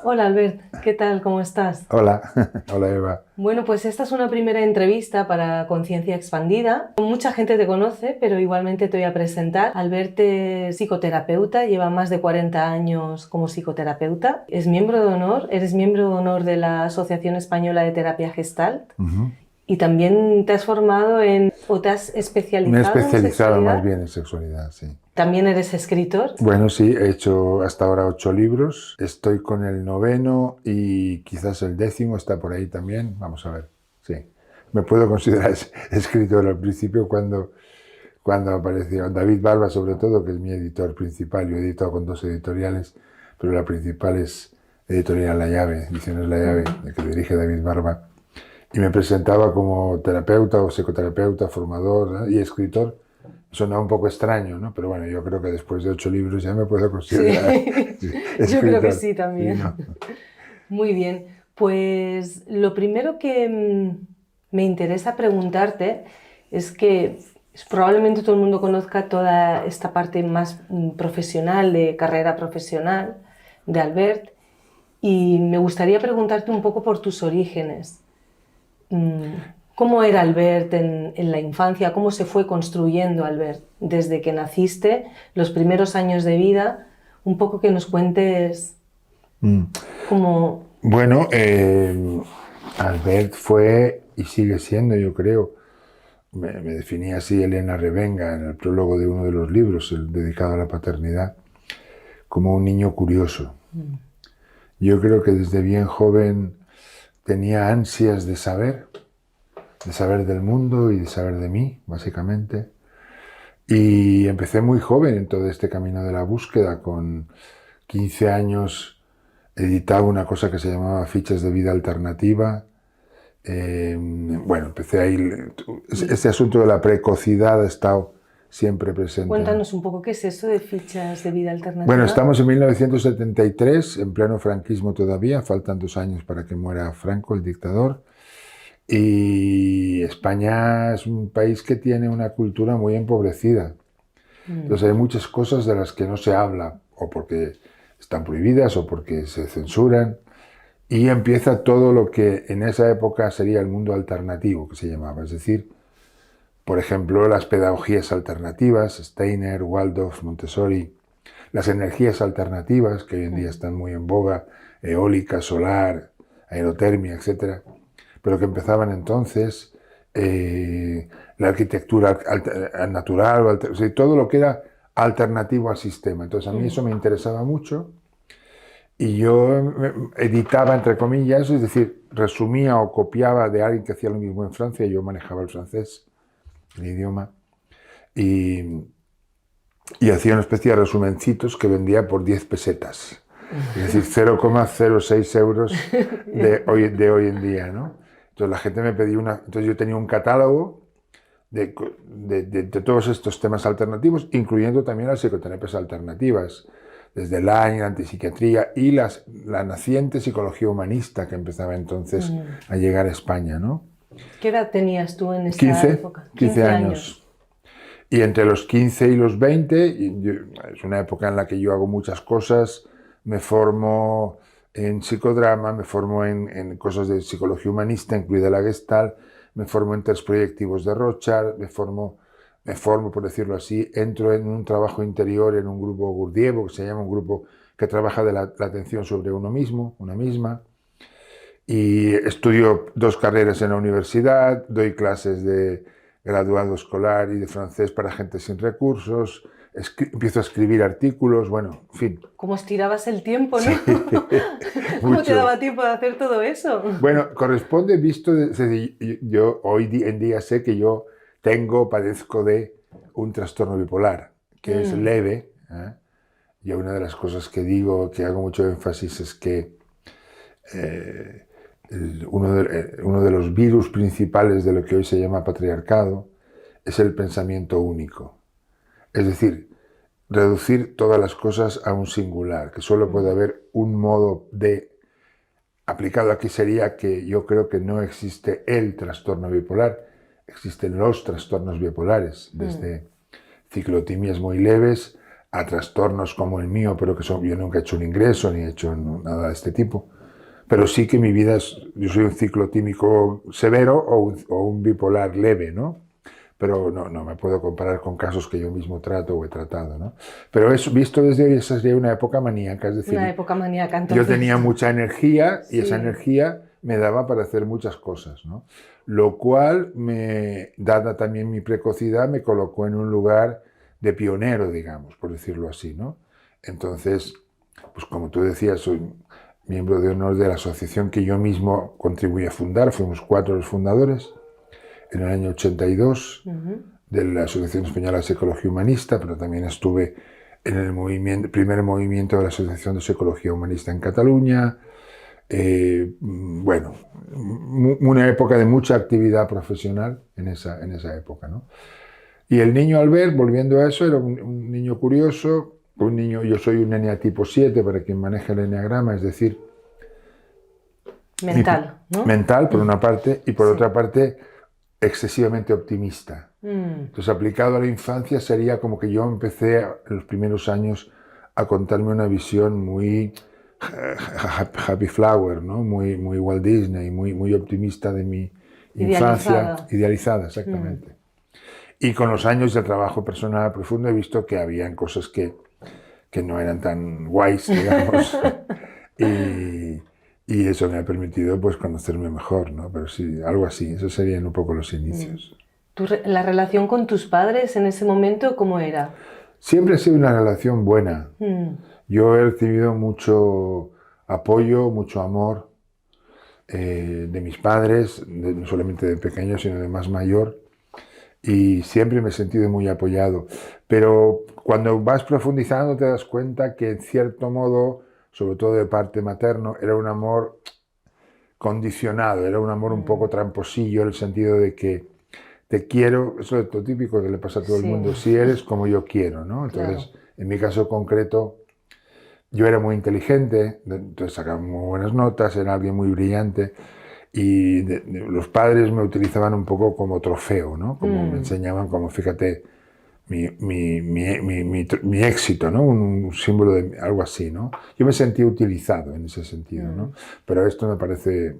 Hola Albert, ¿qué tal? ¿Cómo estás? Hola, hola Eva. Bueno, pues esta es una primera entrevista para Conciencia Expandida. Mucha gente te conoce, pero igualmente te voy a presentar. Albert es psicoterapeuta, lleva más de 40 años como psicoterapeuta. Es miembro de honor, eres miembro de honor de la Asociación Española de Terapia Gestalt Ujú. y también te has formado o te has Me he especializado en especializado más sexualidad. bien en sexualidad, sí. También eres escritor. Bueno, sí, he hecho hasta ahora 8 libros. Estoy con el noveno y quizás el décimo está por ahí también. Vamos a ver, sí. Me puedo considerar escritor al principio cuando apareció David Barba, sobre todo, que es mi editor principal. Yo he editado con 2 editoriales, pero la principal es Editorial La Llave, Ediciones La Llave, que dirige David Barba. Y me presentaba como terapeuta o psicoterapeuta, formador, ¿no? Y escritor. Sonaba un poco extraño, ¿no? Pero bueno, yo creo que después de 8 libros ya me puedo considerar Sí, yo creo que escritor. sí Sí, también. ¿no? Muy bien, pues lo primero que me interesa preguntarte es que probablemente todo el mundo conozca toda esta parte más profesional, de carrera profesional de Albert, y me gustaría preguntarte un poco por tus orígenes. Mm, ¿Cómo era Albert en la infancia? ¿Cómo se fue construyendo Albert desde que naciste, los primeros años de vida? Un poco que nos cuentes Mm. cómo... Bueno, Albert fue y sigue siendo, yo creo, me definía así Elena Revenga en el prólogo de uno de los libros, el dedicado a la paternidad, como un niño curioso. Mm, Yo creo que desde bien joven tenía ansias de saber del mundo y de saber de mí, básicamente. Y empecé muy joven en todo este camino de la búsqueda. Con 15 años editaba una cosa que se llamaba Fichas de Vida Alternativa. Bueno, empecé ahí. y Este asunto de la precocidad ha estado siempre presente, ¿no? cuéntanos un poco qué es eso de fichas de vida Bueno, alternativa. estamos en 1973, en pleno franquismo todavía, faltan 2 años para que muera Franco, el dictador. Y España es un país que tiene una cultura muy empobrecida. Mm, Entonces hay muchas cosas de las que no se habla, o porque están prohibidas o porque se censuran. Y empieza todo lo que en esa época sería el mundo alternativo, que se llamaba. Es decir, por ejemplo, las pedagogías alternativas, Steiner, Waldorf, Montessori, las energías alternativas, que hoy en día mm, están muy en boga, eólica, solar, aerotermia, etcétera, pero que empezaban entonces, la arquitectura natural, o sea, todo lo que era alternativo al sistema. Entonces a mí mm, eso me interesaba mucho y yo editaba, entre comillas, es decir, resumía o copiaba de alguien que hacía lo mismo en Francia, yo manejaba el francés, el idioma, y, y hacía una especie de resumencitos que vendía por 10 pesetas. Es decir, 0,06 euros Bien. de hoy en día, ¿no? Entonces la gente me pedía una... Entonces yo tenía un catálogo de todos estos temas alternativos, incluyendo también las psicoterapias alternativas, desde la antipsiquiatría y la naciente psicología humanista que empezaba entonces Mm. a llegar a España, ¿no? ¿Qué edad tenías tú en esa 15, época? 15 15 años. años. Y entre los 15 y los 20, es una época en la que yo hago muchas cosas, me formo en psicodrama, me formo en cosas de psicología humanista, incluida la Gestalt, me formo en test proyectivos de Rothschild, me formo, por decirlo así, entro en un trabajo interior en un grupo Gurdjieff, que se llama un grupo que trabaja de la atención sobre uno mismo, una misma, y estudio 2 carreras en la universidad, doy clases de graduado escolar y de francés para gente sin recursos, empiezo a escribir artículos, bueno, en fin. ¿Cómo estirabas el tiempo, no? Sí, ¿Cómo te mucho. daba tiempo de hacer todo eso? Bueno, corresponde visto, yo hoy en día sé que yo padezco de un trastorno bipolar, que es Mm, leve, ¿eh? Y una de las cosas que digo, que hago mucho énfasis, es que eh, uno de los virus principales de lo que hoy se llama patriarcado es el pensamiento único. Es decir, reducir todas las cosas a un singular, que solo puede mm, haber un modo de... Aplicado aquí sería que yo creo que no existe el trastorno bipolar, existen los trastornos bipolares, mm, desde ciclotimias muy leves a trastornos como el mío, pero que yo nunca he hecho un ingreso ni he hecho nada de este tipo. Pero sí que mi vida yo soy un ciclotímico severo o un bipolar leve, ¿no? Pero no me puedo comparar con casos que yo mismo trato o he tratado, ¿no? Pero eso, visto desde hoy, esa sería una época maníaca, es decir, Una época maníaca, yo entonces. tenía mucha energía y esa Sí. energía me daba para hacer muchas cosas, ¿no? Lo cual, dada también mi precocidad, me colocó en un lugar de pionero, digamos, por decirlo así, ¿no? Entonces, pues como tú decías, soy miembro de honor de la asociación que yo mismo contribuí a fundar, fuimos 4 los fundadores, en el año 82, de la Asociación Española de Psicología Humanista, pero también estuve en el primer movimiento de la Asociación de Psicología Humanista en Cataluña. Bueno, una época de mucha actividad profesional en esa época, ¿no? Y el niño Albert, volviendo a eso, era un niño curioso, yo soy un eneatipo 7 para quien maneja el eneagrama, es decir, mental, ¿no? Mental, por una parte, y por Sí. otra parte, excesivamente optimista. Entonces, aplicado a la infancia, sería como que yo empecé en los primeros años a contarme una visión muy happy flower, ¿no? Muy Walt Disney, muy optimista de mi infancia. Idealizada, exactamente. Y con los años de trabajo personal profundo he visto que habían cosas que no eran tan guays, digamos. Y eso me ha permitido pues conocerme mejor, ¿no? Pero sí, algo así, esos serían un poco los inicios. ¿La relación con tus padres en ese momento cómo era? Siempre ha sido una relación buena. Yo he recibido mucho apoyo, mucho amor de mis padres, no solamente de pequeño, sino de más mayor, y siempre me he sentido muy apoyado. Pero cuando vas profundizando te das cuenta que en cierto modo, sobre todo de parte materno, era un amor condicionado, era un amor un poco tramposillo, en el sentido de que te quiero, eso es lo típico que le pasa a todo el mundo, si eres como yo quiero, ¿no? Entonces, claro. En mi caso concreto, yo era muy inteligente, entonces sacaba muy buenas notas, era alguien muy brillante, y los padres me utilizaban un poco como trofeo, ¿no? Como me enseñaban, como fíjate, mi éxito, ¿no? Un símbolo de algo así, ¿no? Yo me sentía utilizado en ese sentido, ¿no? Pero esto me parece,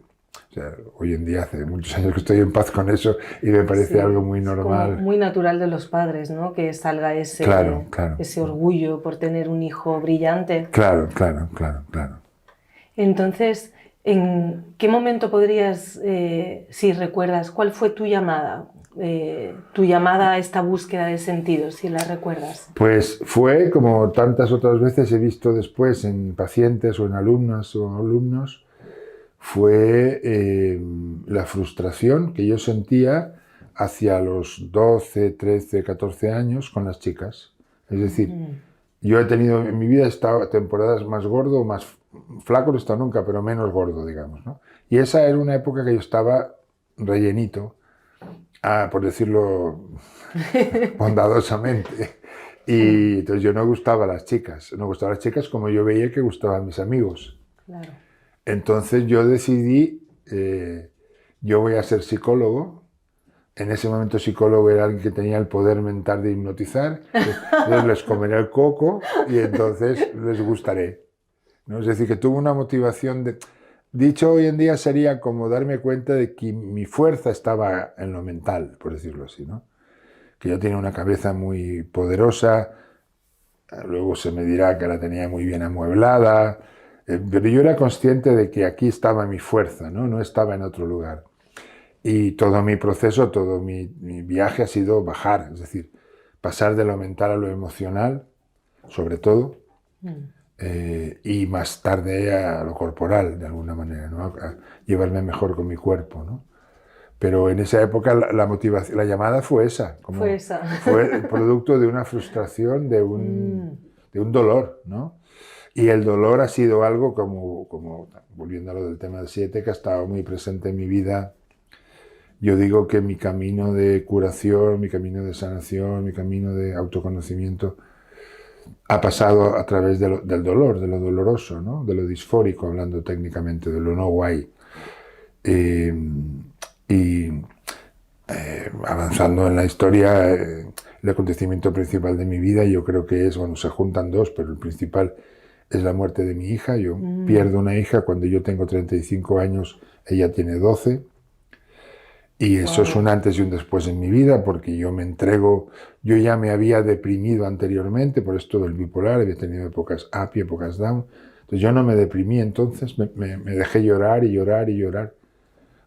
o sea, hoy en día hace muchos años que estoy en paz con eso y me parece algo muy normal. Como muy natural de los padres, ¿no? Que salga ese orgullo por tener un hijo brillante. Claro. Entonces, ¿en qué momento podrías, si recuerdas, cuál fue tu llamada a esta búsqueda de sentido, si la recuerdas? Pues fue, como tantas otras veces he visto después en pacientes o en alumnas o alumnos, fue la frustración que yo sentía hacia los 12, 13, 14 años con las chicas. Es decir, yo he tenido en mi vida temporadas más gordo, más flaco no he estado nunca, pero menos gordo, digamos, ¿no? Y esa era una época que yo estaba rellenito, por decirlo bondadosamente. Y entonces yo no gustaba a las chicas. No gustaba a las chicas como yo veía que gustaban a mis amigos. Claro. Entonces yo decidí, yo voy a ser psicólogo. En ese momento psicólogo era alguien que tenía el poder mental de hipnotizar. Entonces les comeré el coco y entonces les gustaré, ¿no? Es decir, que tuvo una motivación de... Dicho hoy en día sería como darme cuenta de que mi fuerza estaba en lo mental, por decirlo así, ¿no? Que yo tenía una cabeza muy poderosa, luego se me dirá que la tenía muy bien amueblada, pero yo era consciente de que aquí estaba mi fuerza, ¿no? No estaba en otro lugar. Y todo mi proceso, todo mi viaje ha sido bajar, es decir, pasar de lo mental a lo emocional, sobre todo, y más tarde a lo corporal, de alguna manera, ¿no? A llevarme mejor con mi cuerpo, ¿no? Pero en esa época la llamada fue esa. Fue el producto de una frustración, de un dolor, ¿no? Y el dolor ha sido algo como volviendo a lo del tema del 7, que ha estado muy presente en mi vida. Yo digo que mi camino de curación, mi camino de sanación, mi camino de autoconocimiento ha pasado a través del dolor, de lo doloroso, ¿no? De lo disfórico, hablando técnicamente, de lo no guay. Avanzando en la historia, el acontecimiento principal de mi vida. Yo creo que es, bueno, se juntan dos, pero el principal es la muerte de mi hija. Yo pierdo una hija cuando yo tengo 35 años, ella tiene 12. Y eso es un antes y un después en mi vida, porque yo me entrego, yo ya me había deprimido anteriormente, por esto del bipolar, había tenido épocas up y épocas down. Entonces yo no me deprimí, entonces me dejé llorar y llorar y llorar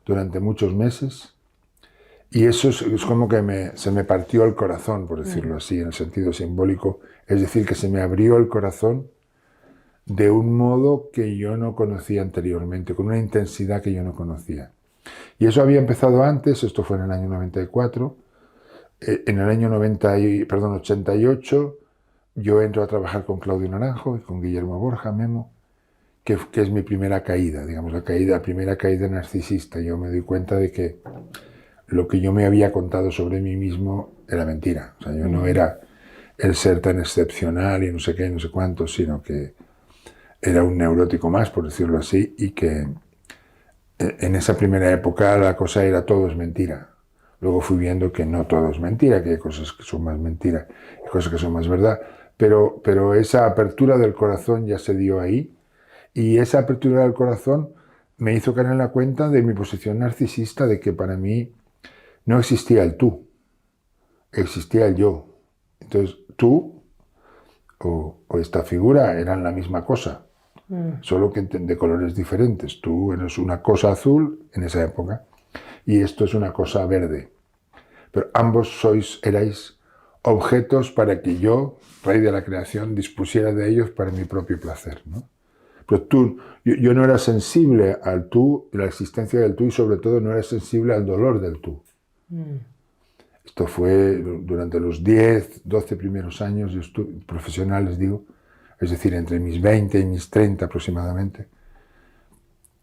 durante muchos meses. Y eso es como que se me partió el corazón, por decirlo así, en el sentido simbólico. Es decir, que se me abrió el corazón de un modo que yo no conocía anteriormente, con una intensidad que yo no conocía. Y eso había empezado antes, esto fue en el año 94. En el año 88 yo entro a trabajar con Claudio Naranjo y con Guillermo Borja, Memo, que es mi primera caída, digamos, la primera caída narcisista. Yo me doy cuenta de que lo que yo me había contado sobre mí mismo era mentira. O sea, yo no era el ser tan excepcional y no sé qué, no sé cuánto, sino que era un neurótico más, por decirlo así, y que en esa primera época la cosa era todo es mentira. Luego fui viendo que no todo es mentira, que hay cosas que son más mentira y cosas que son más verdad. Pero esa apertura del corazón ya se dio ahí, y esa apertura del corazón me hizo caer en la cuenta de mi posición narcisista, de que para mí no existía el tú, existía el yo. Entonces tú o esta figura eran la misma cosa, solo que de colores diferentes. Tú eres una cosa azul en esa época y esto es una cosa verde. Pero ambos erais objetos para que yo, rey de la creación, dispusiera de ellos para mi propio placer, ¿no? Pero yo no era sensible al tú, la existencia del tú, y sobre todo no era sensible al dolor del tú. Esto fue durante los 10, 12 primeros años profesionales, digo, es decir, entre mis 20 y mis 30 aproximadamente.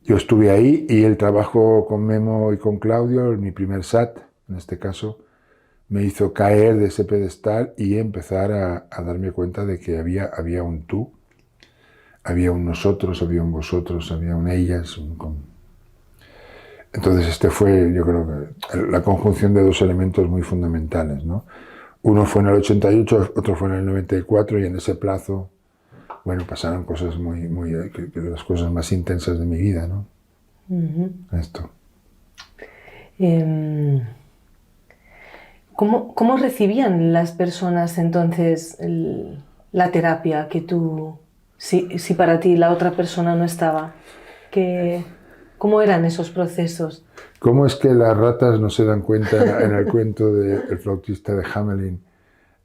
Yo estuve ahí, y el trabajo con Memo y con Claudio, mi primer SAT, en este caso, me hizo caer de ese pedestal y empezar a darme cuenta de que había un tú, había un nosotros, había un vosotros, había un ellas. Entonces este fue, yo creo que la conjunción de dos elementos muy fundamentales, ¿no? Uno fue en el 88, otro fue en el 94, y en ese plazo, bueno, pasaron cosas de las cosas más intensas de mi vida, ¿no? Esto. ¿Cómo recibían las personas entonces la terapia que tú, si para ti la otra persona no estaba? ¿Cómo eran esos procesos? ¿Cómo es que las ratas no se dan cuenta en el cuento del flautista de Hamelin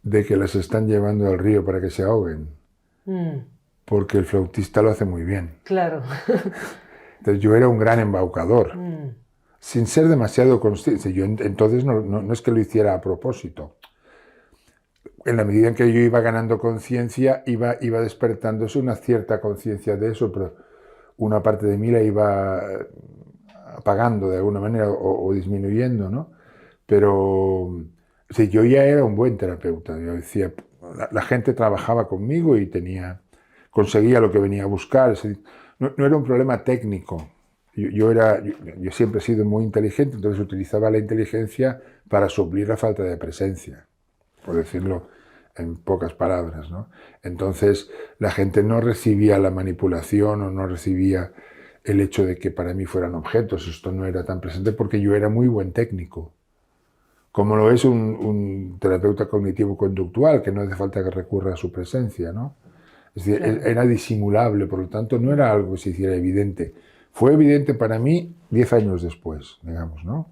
de que las están llevando al río para que se ahoguen? Porque el flautista lo hace muy bien. Claro. Entonces yo era un gran embaucador, sin ser demasiado consciente. Yo entonces no es que lo hiciera a propósito. En la medida en que yo iba ganando conciencia, iba despertándose una cierta conciencia de eso, pero una parte de mí la iba apagando de alguna manera o disminuyendo, ¿no? Pero sí, yo ya era un buen terapeuta. Yo decía, la gente trabajaba conmigo y conseguía lo que venía a buscar. No era un problema técnico. Yo siempre he sido muy inteligente, entonces utilizaba la inteligencia para suplir la falta de presencia, por decirlo en pocas palabras, ¿no? Entonces la gente no recibía la manipulación o no recibía el hecho de que para mí fueran objetos. Esto no era tan presente porque yo era muy buen técnico, como lo es un terapeuta cognitivo-conductual, que no hace falta que recurra a su presencia, ¿no? Es decir, claro, era disimulable, por lo tanto no era algo que se hiciera evidente. Fue evidente para mí 10 años después, digamos, ¿no?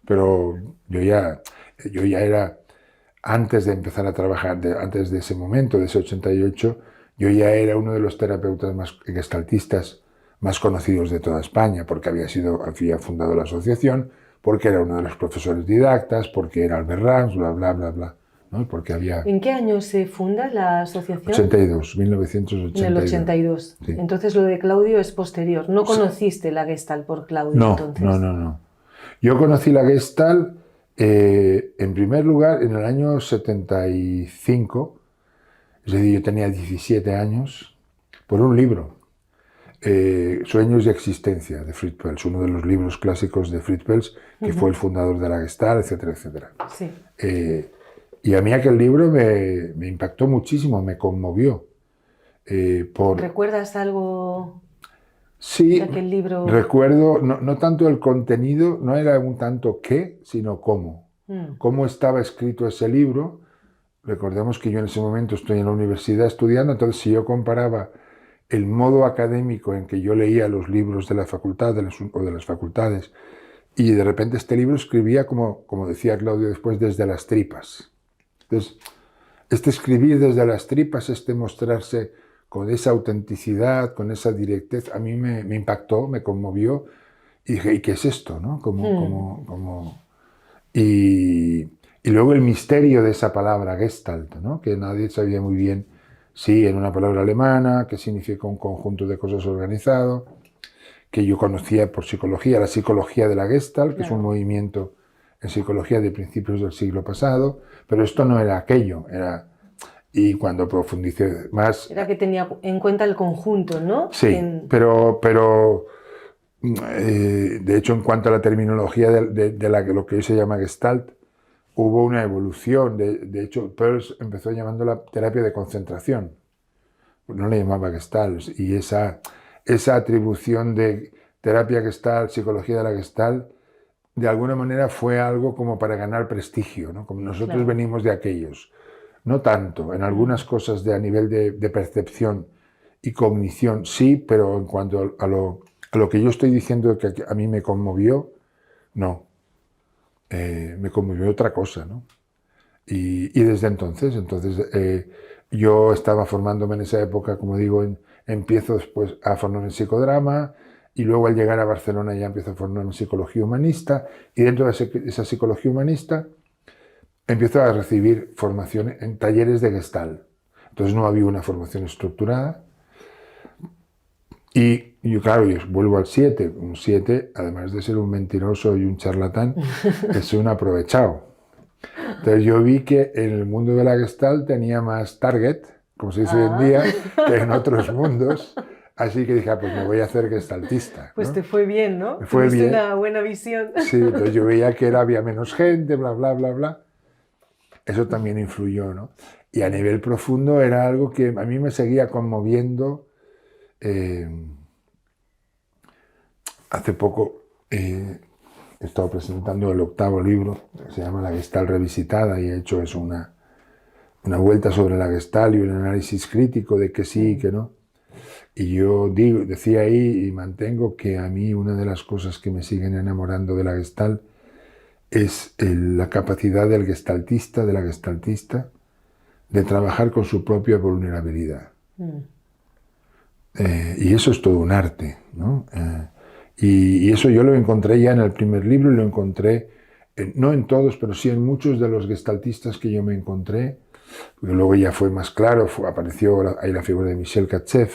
Pero yo ya era, antes de empezar a trabajar, antes de ese momento, de ese 88, yo ya era uno de los terapeutas más gestaltistas más conocidos de toda España, porque había fundado la asociación, porque era uno de los profesores didactas, porque era Albert Rams, bla, bla, bla, bla, ¿no? Porque había... ¿En qué año se funda la asociación? 1982. En el 82. Sí. Entonces lo de Claudio es posterior. ¿No conociste la Gestalt por Claudio entonces? No. Yo conocí la Gestalt, en primer lugar, en el año 75, es decir, yo tenía 17 años, por un libro, Sueños y existencia, de Fritz Perls, uno de los libros clásicos de Fritz Perls, que fue el fundador de la Gestalt, etcétera, etcétera. Sí. Y a mí aquel libro me impactó muchísimo, me conmovió. ¿Recuerdas algo Sí, de aquel libro? recuerdo, no tanto el contenido, no era un tanto qué, sino cómo. Cómo estaba escrito ese libro. Recordemos que yo en ese momento estoy en la universidad estudiando, entonces si yo comparaba el modo académico en que yo leía los libros de la facultad o de las facultades, y de repente este libro escribía, como decía Claudio después, desde las tripas. Entonces, este escribir desde las tripas, este mostrarse con esa autenticidad, con esa directez, a mí me impactó, me conmovió, y dije, ¿y qué es esto? ¿No? Y luego el misterio de esa palabra Gestalt, ¿no? Que nadie sabía muy bien si era una palabra alemana, que significa un conjunto de cosas organizado, que yo conocía por psicología, la psicología de la Gestalt, que es un movimiento en psicología de principios del siglo pasado, pero esto no era aquello, y cuando profundicé más... Era que tenía en cuenta el conjunto, ¿no? Sí, pero de hecho, en cuanto a la terminología de lo que hoy se llama Gestalt, hubo una evolución. De hecho, Peirce empezó llamándola terapia de concentración. No le llamaba Gestalt. Y esa atribución de terapia Gestalt, psicología de la Gestalt, de alguna manera fue algo como para ganar prestigio, ¿no? Como nosotros venimos de aquellos. No tanto, en algunas cosas a nivel de percepción y cognición, sí, pero en cuanto a lo que yo estoy diciendo que a mí me conmovió, no. Me conmovió otra cosa, ¿no? Y desde entonces yo estaba formándome en esa época, como digo, empiezo después a formarme en psicodrama, y luego al llegar a Barcelona ya empiezo a formarme en psicología humanista, y dentro de esa psicología humanista empiezo a recibir formación en talleres de Gestalt. Entonces no había una formación estructurada. Y yo, claro, yo vuelvo al 7. Un 7, además de ser un mentiroso y un charlatán, es un aprovechado. Entonces yo vi que en el mundo de la Gestalt tenía más target, como se dice hoy en día, que en otros mundos. Así que dije, pues me voy a hacer gestaltista, ¿no? Pues te fue bien, ¿no? Me fue bien. Una buena visión. Sí, entonces yo veía que había menos gente, bla, bla, bla, bla. Eso también influyó, ¿no? Y a nivel profundo era algo que a mí me seguía conmoviendo. Hace poco he estado presentando el 8º libro, que se llama La Gestalt Revisitada, y he hecho eso, una vuelta sobre la Gestalt y un análisis crítico de que sí y que no. Y yo decía ahí y mantengo que a mí una de las cosas que me siguen enamorando de la Gestalt es la capacidad del gestaltista, de la gestaltista, de trabajar con su propia vulnerabilidad. Y eso es todo un arte, ¿no? Y eso yo lo encontré ya en el primer libro, y lo encontré, no en todos, pero sí en muchos de los gestaltistas que yo me encontré, porque luego ya fue más claro, apareció ahí la figura de Michel Katchev.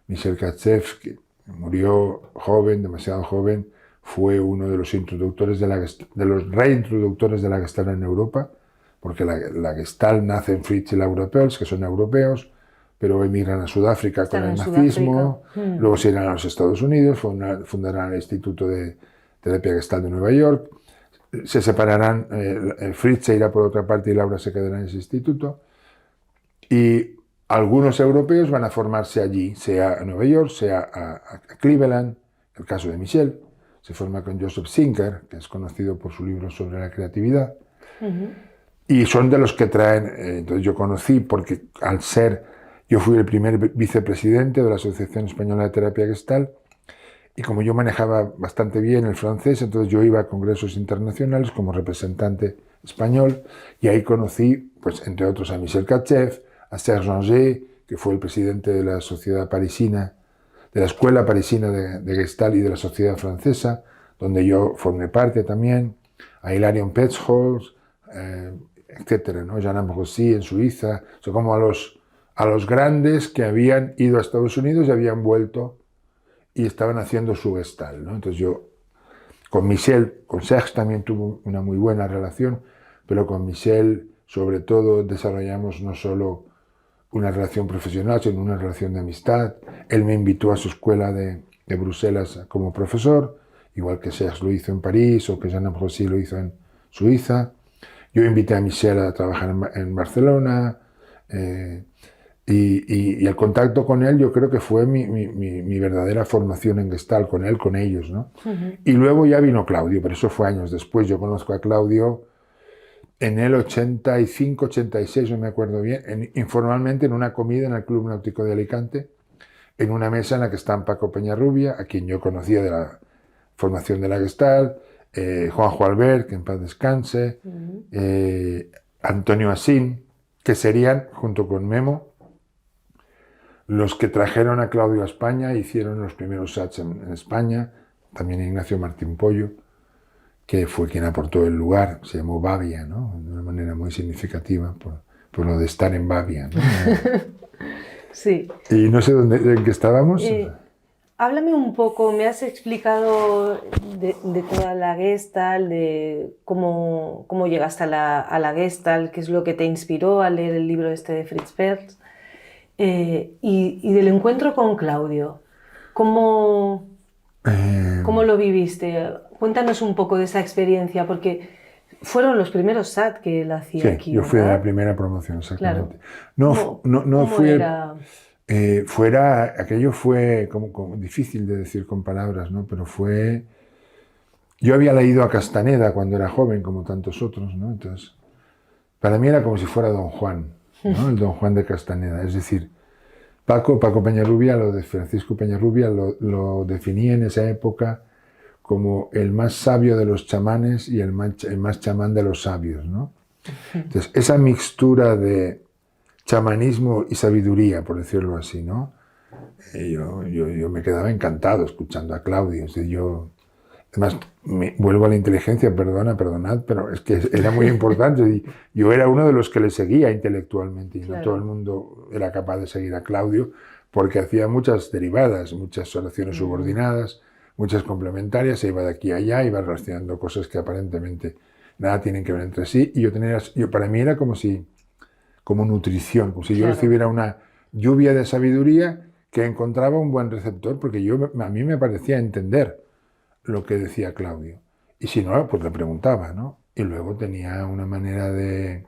Michel Katchev, que murió joven, demasiado joven, fue uno de los introductores de los reintroductores de la Gestalt en Europa, porque la Gestalt nace en Fritz y Laura Perls, que son europeos, pero emigran a Sudáfrica con el nazismo, luego se irán a los Estados Unidos, fundarán el Instituto de Terapia Gestalt de Nueva York, se separarán, Fritz se irá por otra parte y Laura se quedará en ese instituto, y algunos europeos van a formarse allí, sea a Nueva York, sea a Cleveland, el caso de Michel, se forma con Joseph Zinker, que es conocido por su libro sobre la creatividad, y son de los que traen, entonces yo conocí, porque yo fui el primer vicepresidente de la Asociación Española de Terapia Gestalt, y como yo manejaba bastante bien el francés, entonces yo iba a congresos internacionales como representante español, y ahí conocí, pues entre otros, a Michel Katchev, a Serge Anger, que fue el presidente de la sociedad parisina, de la Escuela Parisina de Gestalt y de la Sociedad Francesa, donde yo formé parte también, a Hilarion Petzold, etcétera, ¿no? Jean Ambrossi en Suiza, o sea, como a los grandes que habían ido a Estados Unidos y habían vuelto y estaban haciendo su Gestalt, ¿no? Entonces yo, con Serge también tuve una muy buena relación, pero con Michel, sobre todo, desarrollamos no solo una relación profesional, sino una relación de amistad. Él me invitó a su escuela de Bruselas como profesor, igual que Serge lo hizo en París o que Jean Ambrossi lo hizo en Suiza. Yo invité a Michel a trabajar en Barcelona, y el contacto con él yo creo que fue mi verdadera formación en Gestalt, con él, con ellos, ¿no? Y luego ya vino Claudio, pero eso fue años después. Yo conozco a Claudio en el 85, 86, no me acuerdo bien, informalmente en una comida en el Club Náutico de Alicante, en una mesa en la que están Paco Peñarrubia, a quien yo conocía de la formación de la Gestalt, Juanjo Albert, que en paz descanse, Antonio Asín, que serían, junto con Memo, los que trajeron a Claudio a España e hicieron los primeros SATs en España, también Ignacio Martín Pollo, que fue quien aportó el lugar, se llamó Bavia, ¿no? De una manera muy significativa, por lo de estar en Bavia, ¿no? Sí. Y no sé en qué estábamos. Háblame un poco, me has explicado de toda la Gestalt, de cómo llegaste a la Gestalt, qué es lo que te inspiró a leer el libro este de Fritz Perls, y del encuentro con Claudio. ¿Cómo lo viviste? Cuéntanos un poco de esa experiencia, porque fueron los primeros SAT que él hacía aquí, yo fui de ¿verdad? la primera promoción, exactamente. Claro. No ¿Cómo fui... era? Aquello fue como difícil de decir con palabras, ¿no? Pero fue... Yo había leído a Castaneda cuando era joven, como tantos otros, ¿no? Entonces, para mí era como si fuera Don Juan, ¿no? El Don Juan de Castaneda. Es decir, Paco Peñarrubia, lo de Francisco Peñarrubia, lo definía en esa época como el más sabio de los chamanes y el más chamán de los sabios, ¿no? Entonces, esa mixtura de chamanismo y sabiduría, por decirlo así, ¿no? Yo me quedaba encantado escuchando a Claudio. O sea, además, vuelvo a la inteligencia, perdonad, pero es que era muy importante. Yo era uno de los que le seguía intelectualmente, y no todo el mundo era capaz de seguir a Claudio, porque hacía muchas derivadas, muchas oraciones subordinadas, muchas complementarias, se iba de aquí a allá, iba relacionando cosas que aparentemente nada tienen que ver entre sí, y para mí era como nutrición, como si yo recibiera una lluvia de sabiduría que encontraba un buen receptor, porque a mí me parecía entender lo que decía Claudio. Y si no, pues le preguntaba, ¿no? Y luego tenía una manera de...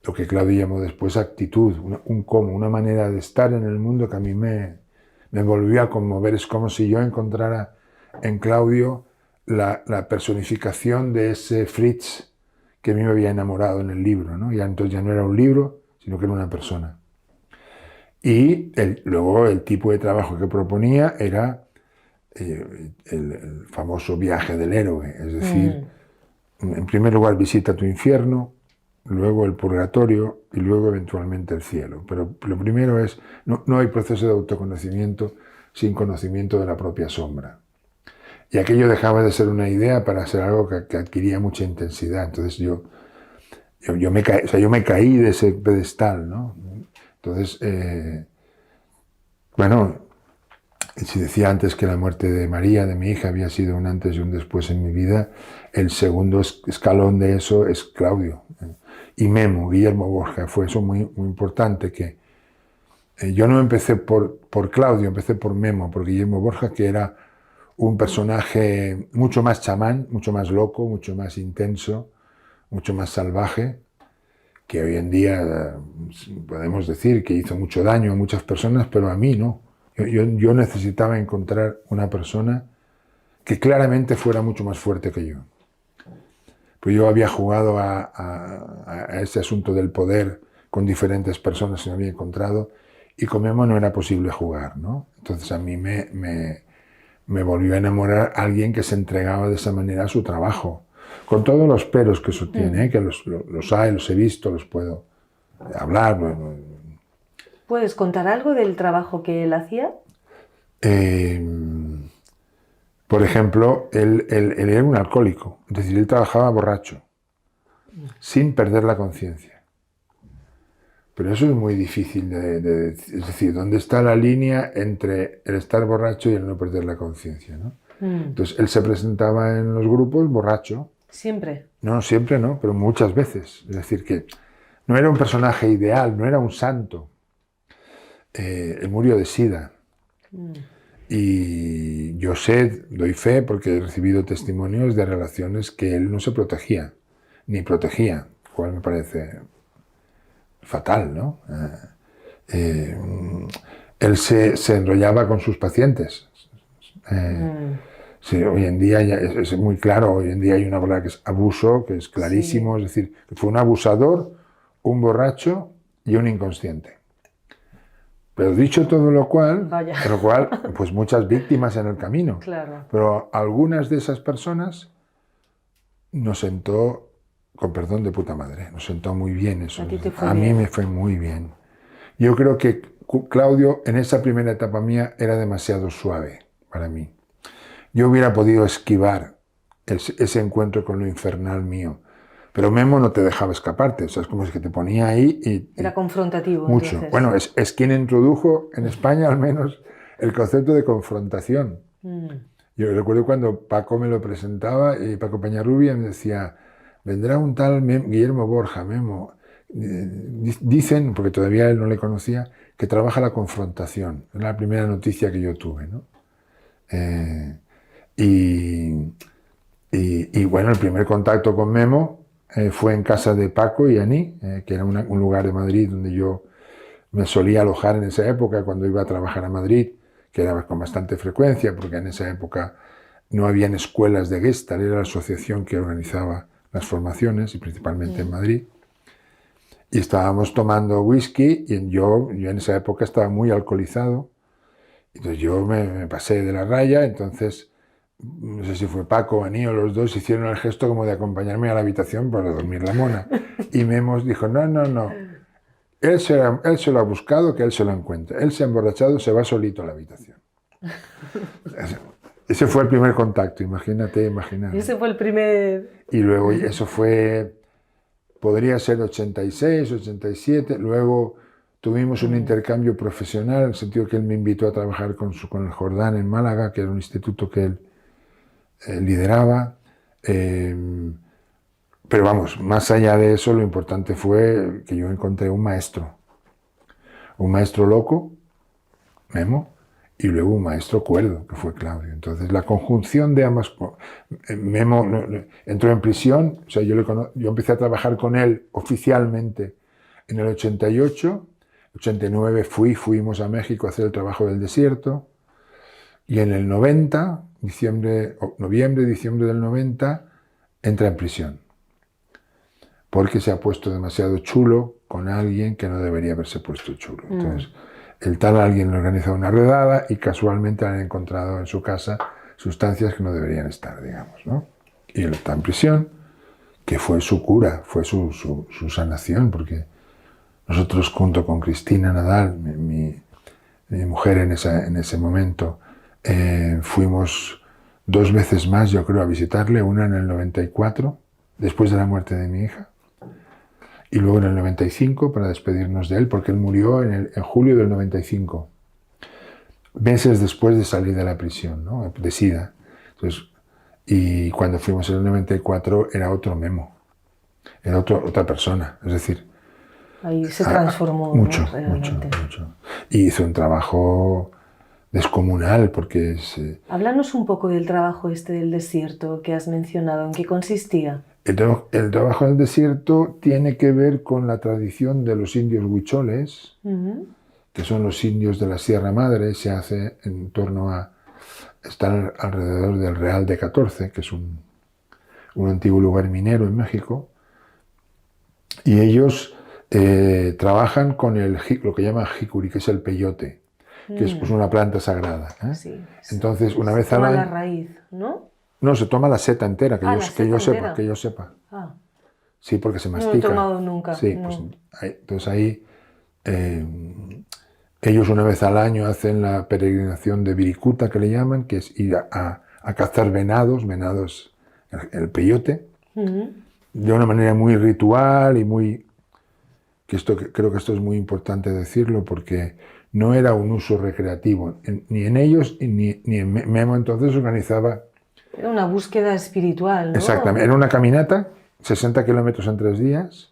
lo que Claudio llamó después actitud, una manera de estar en el mundo que a mí me volvió a conmover. Es como si yo encontrara en Claudio la personificación de ese Fritz que a mí me había enamorado en el libro, ¿no? Entonces ya no era un libro, sino que era una persona. Y luego el tipo de trabajo que proponía era el famoso viaje del héroe, es decir, en primer lugar visita tu infierno, luego el purgatorio y luego eventualmente el cielo. Pero lo primero es, no hay proceso de autoconocimiento sin conocimiento de la propia sombra. Y aquello dejaba de ser una idea para ser algo que adquiría mucha intensidad. Entonces yo me caí de ese pedestal, ¿no? Entonces, bueno, si decía antes que la muerte de María, de mi hija, había sido un antes y un después en mi vida, el segundo escalón de eso es Claudio. Y Memo, Guillermo Borja, fue eso muy, muy importante, que yo no empecé por Claudio, empecé por Memo, por Guillermo Borja, que era un personaje mucho más chamán, mucho más loco, mucho más intenso, mucho más salvaje, que hoy en día podemos decir que hizo mucho daño a muchas personas, pero a mí no. Yo necesitaba encontrar una persona que claramente fuera mucho más fuerte que yo. Pues yo había jugado a ese asunto del poder con diferentes personas que me había encontrado, y con Memo no era posible jugar, ¿no? Entonces a mí me volvió a enamorar alguien que se entregaba de esa manera a su trabajo, con todos los peros que eso tiene, que los hay, los he visto, los puedo hablar. ¿Puedes contar algo del trabajo que él hacía? Por ejemplo, él era un alcohólico, es decir, él trabajaba borracho, sin perder la conciencia. Pero eso es muy difícil es decir, ¿dónde está la línea entre el estar borracho y el no perder la conciencia, ¿no? Entonces, él se presentaba en los grupos borracho. ¿Siempre? No, siempre no, pero muchas veces. Es decir, que no era un personaje ideal, no era un santo. Él murió de SIDA. Y yo doy fe, porque he recibido testimonios de relaciones que él no se protegía. ni protegía, lo cual me parece fatal, ¿no? Él se enrollaba con sus pacientes. Sí, hoy en día ya es muy claro, hoy en día hay una palabra que es abuso, que es clarísimo, sí. Es decir, que fue un abusador, un borracho y un inconsciente. Pero dicho todo lo cual, pues muchas víctimas en el camino. Claro. Pero algunas de esas personas nos sentó, con perdón de puta madre, nos sentó muy bien eso. A mí me fue muy bien. Yo creo que Claudio en esa primera etapa mía era demasiado suave para mí. Yo hubiera podido esquivar ese encuentro con lo infernal mío. Pero Memo no te dejaba escaparte, o sea, es como si que te ponía ahí y... Era confrontativo. Mucho. Entonces. Bueno, es quien introdujo en España al menos el concepto de confrontación. Yo recuerdo cuando Paco me lo presentaba y Paco Peñarrubia me decía, vendrá un tal Guillermo Borja, Memo. Dicen, porque todavía él no le conocía, que trabaja la confrontación. Es la primera noticia que yo tuve, ¿no? Y bueno, el primer contacto con Memo fue en casa de Paco y Aní, que era un lugar de Madrid donde yo me solía alojar en esa época cuando iba a trabajar a Madrid, que era con bastante frecuencia, porque en esa época no habían escuelas de Gestalt, era la asociación que organizaba las formaciones, y principalmente en Madrid. Y estábamos tomando whisky, y yo en esa época estaba muy alcoholizado, entonces yo me pasé de la raya, entonces... No sé si fue Paco o Aní o los dos hicieron el gesto como de acompañarme a la habitación para dormir la mona. Y Memo dijo, no, él se lo ha buscado, que él se lo encuentre. Él se ha emborrachado, se va solito a la habitación. Ese fue el primer contacto, imagínate. Ese fue el primer... Y luego eso fue, podría ser 86, 87, luego tuvimos un intercambio profesional, en el sentido que él me invitó a trabajar con el Jordán en Málaga, que era un instituto que él lideraba, pero vamos, más allá de eso, lo importante fue que yo encontré un maestro loco, Memo, y luego un maestro cuerdo, que fue Claudio. Entonces la conjunción de ambas, Memo entró en prisión, o sea, yo empecé a trabajar con él oficialmente en el 88, 89 fuimos a México a hacer el trabajo del desierto, y en el 90, noviembre, diciembre del 90, entra en prisión. Porque se ha puesto demasiado chulo con alguien que no debería haberse puesto chulo. Entonces, el tal alguien le organiza una redada y casualmente han encontrado en su casa sustancias que no deberían estar, digamos, ¿no? Y él está en prisión, que fue su cura, fue su sanación, porque nosotros junto con Cristina Nadal, mi mujer en ese momento, fuimos 2 veces más, yo creo, a visitarle, una en el 94, después de la muerte de mi hija, y luego en el 95 para despedirnos de él, porque él murió en julio del 95, meses después de salir de la prisión, ¿no? De SIDA. Entonces, y cuando fuimos en el 94 era otro Memo, era otra persona, es decir... Ahí se transformó, mucho, ¿no? mucho. Y hizo un trabajo... descomunal, porque es... Háblanos un poco del trabajo del desierto que has mencionado, ¿en qué consistía? El trabajo en el desierto tiene que ver con la tradición de los indios huicholes, que son los indios de la Sierra Madre, se hace en torno a... están alrededor del Real de 14, que es un antiguo lugar minero en México, y ellos trabajan con lo que llaman jicuri, que es el peyote, que es pues, una planta sagrada. Sí, entonces, una vez al año... la raíz, ¿no? No, se toma la seta entera, que yo sepa. Ah. Sí, porque se mastica. No lo he tomado nunca. Sí, no. Pues, entonces ahí ellos una vez al año hacen la peregrinación de Viricuta, que le llaman, que es ir a cazar venados, el peyote, de una manera muy ritual y muy... creo que esto es muy importante decirlo, porque no era un uso recreativo, ni en ellos ni en Memo. Entonces organizaba... Era una búsqueda espiritual, ¿no? Exactamente, era una caminata, 60 kilómetros en 3 días,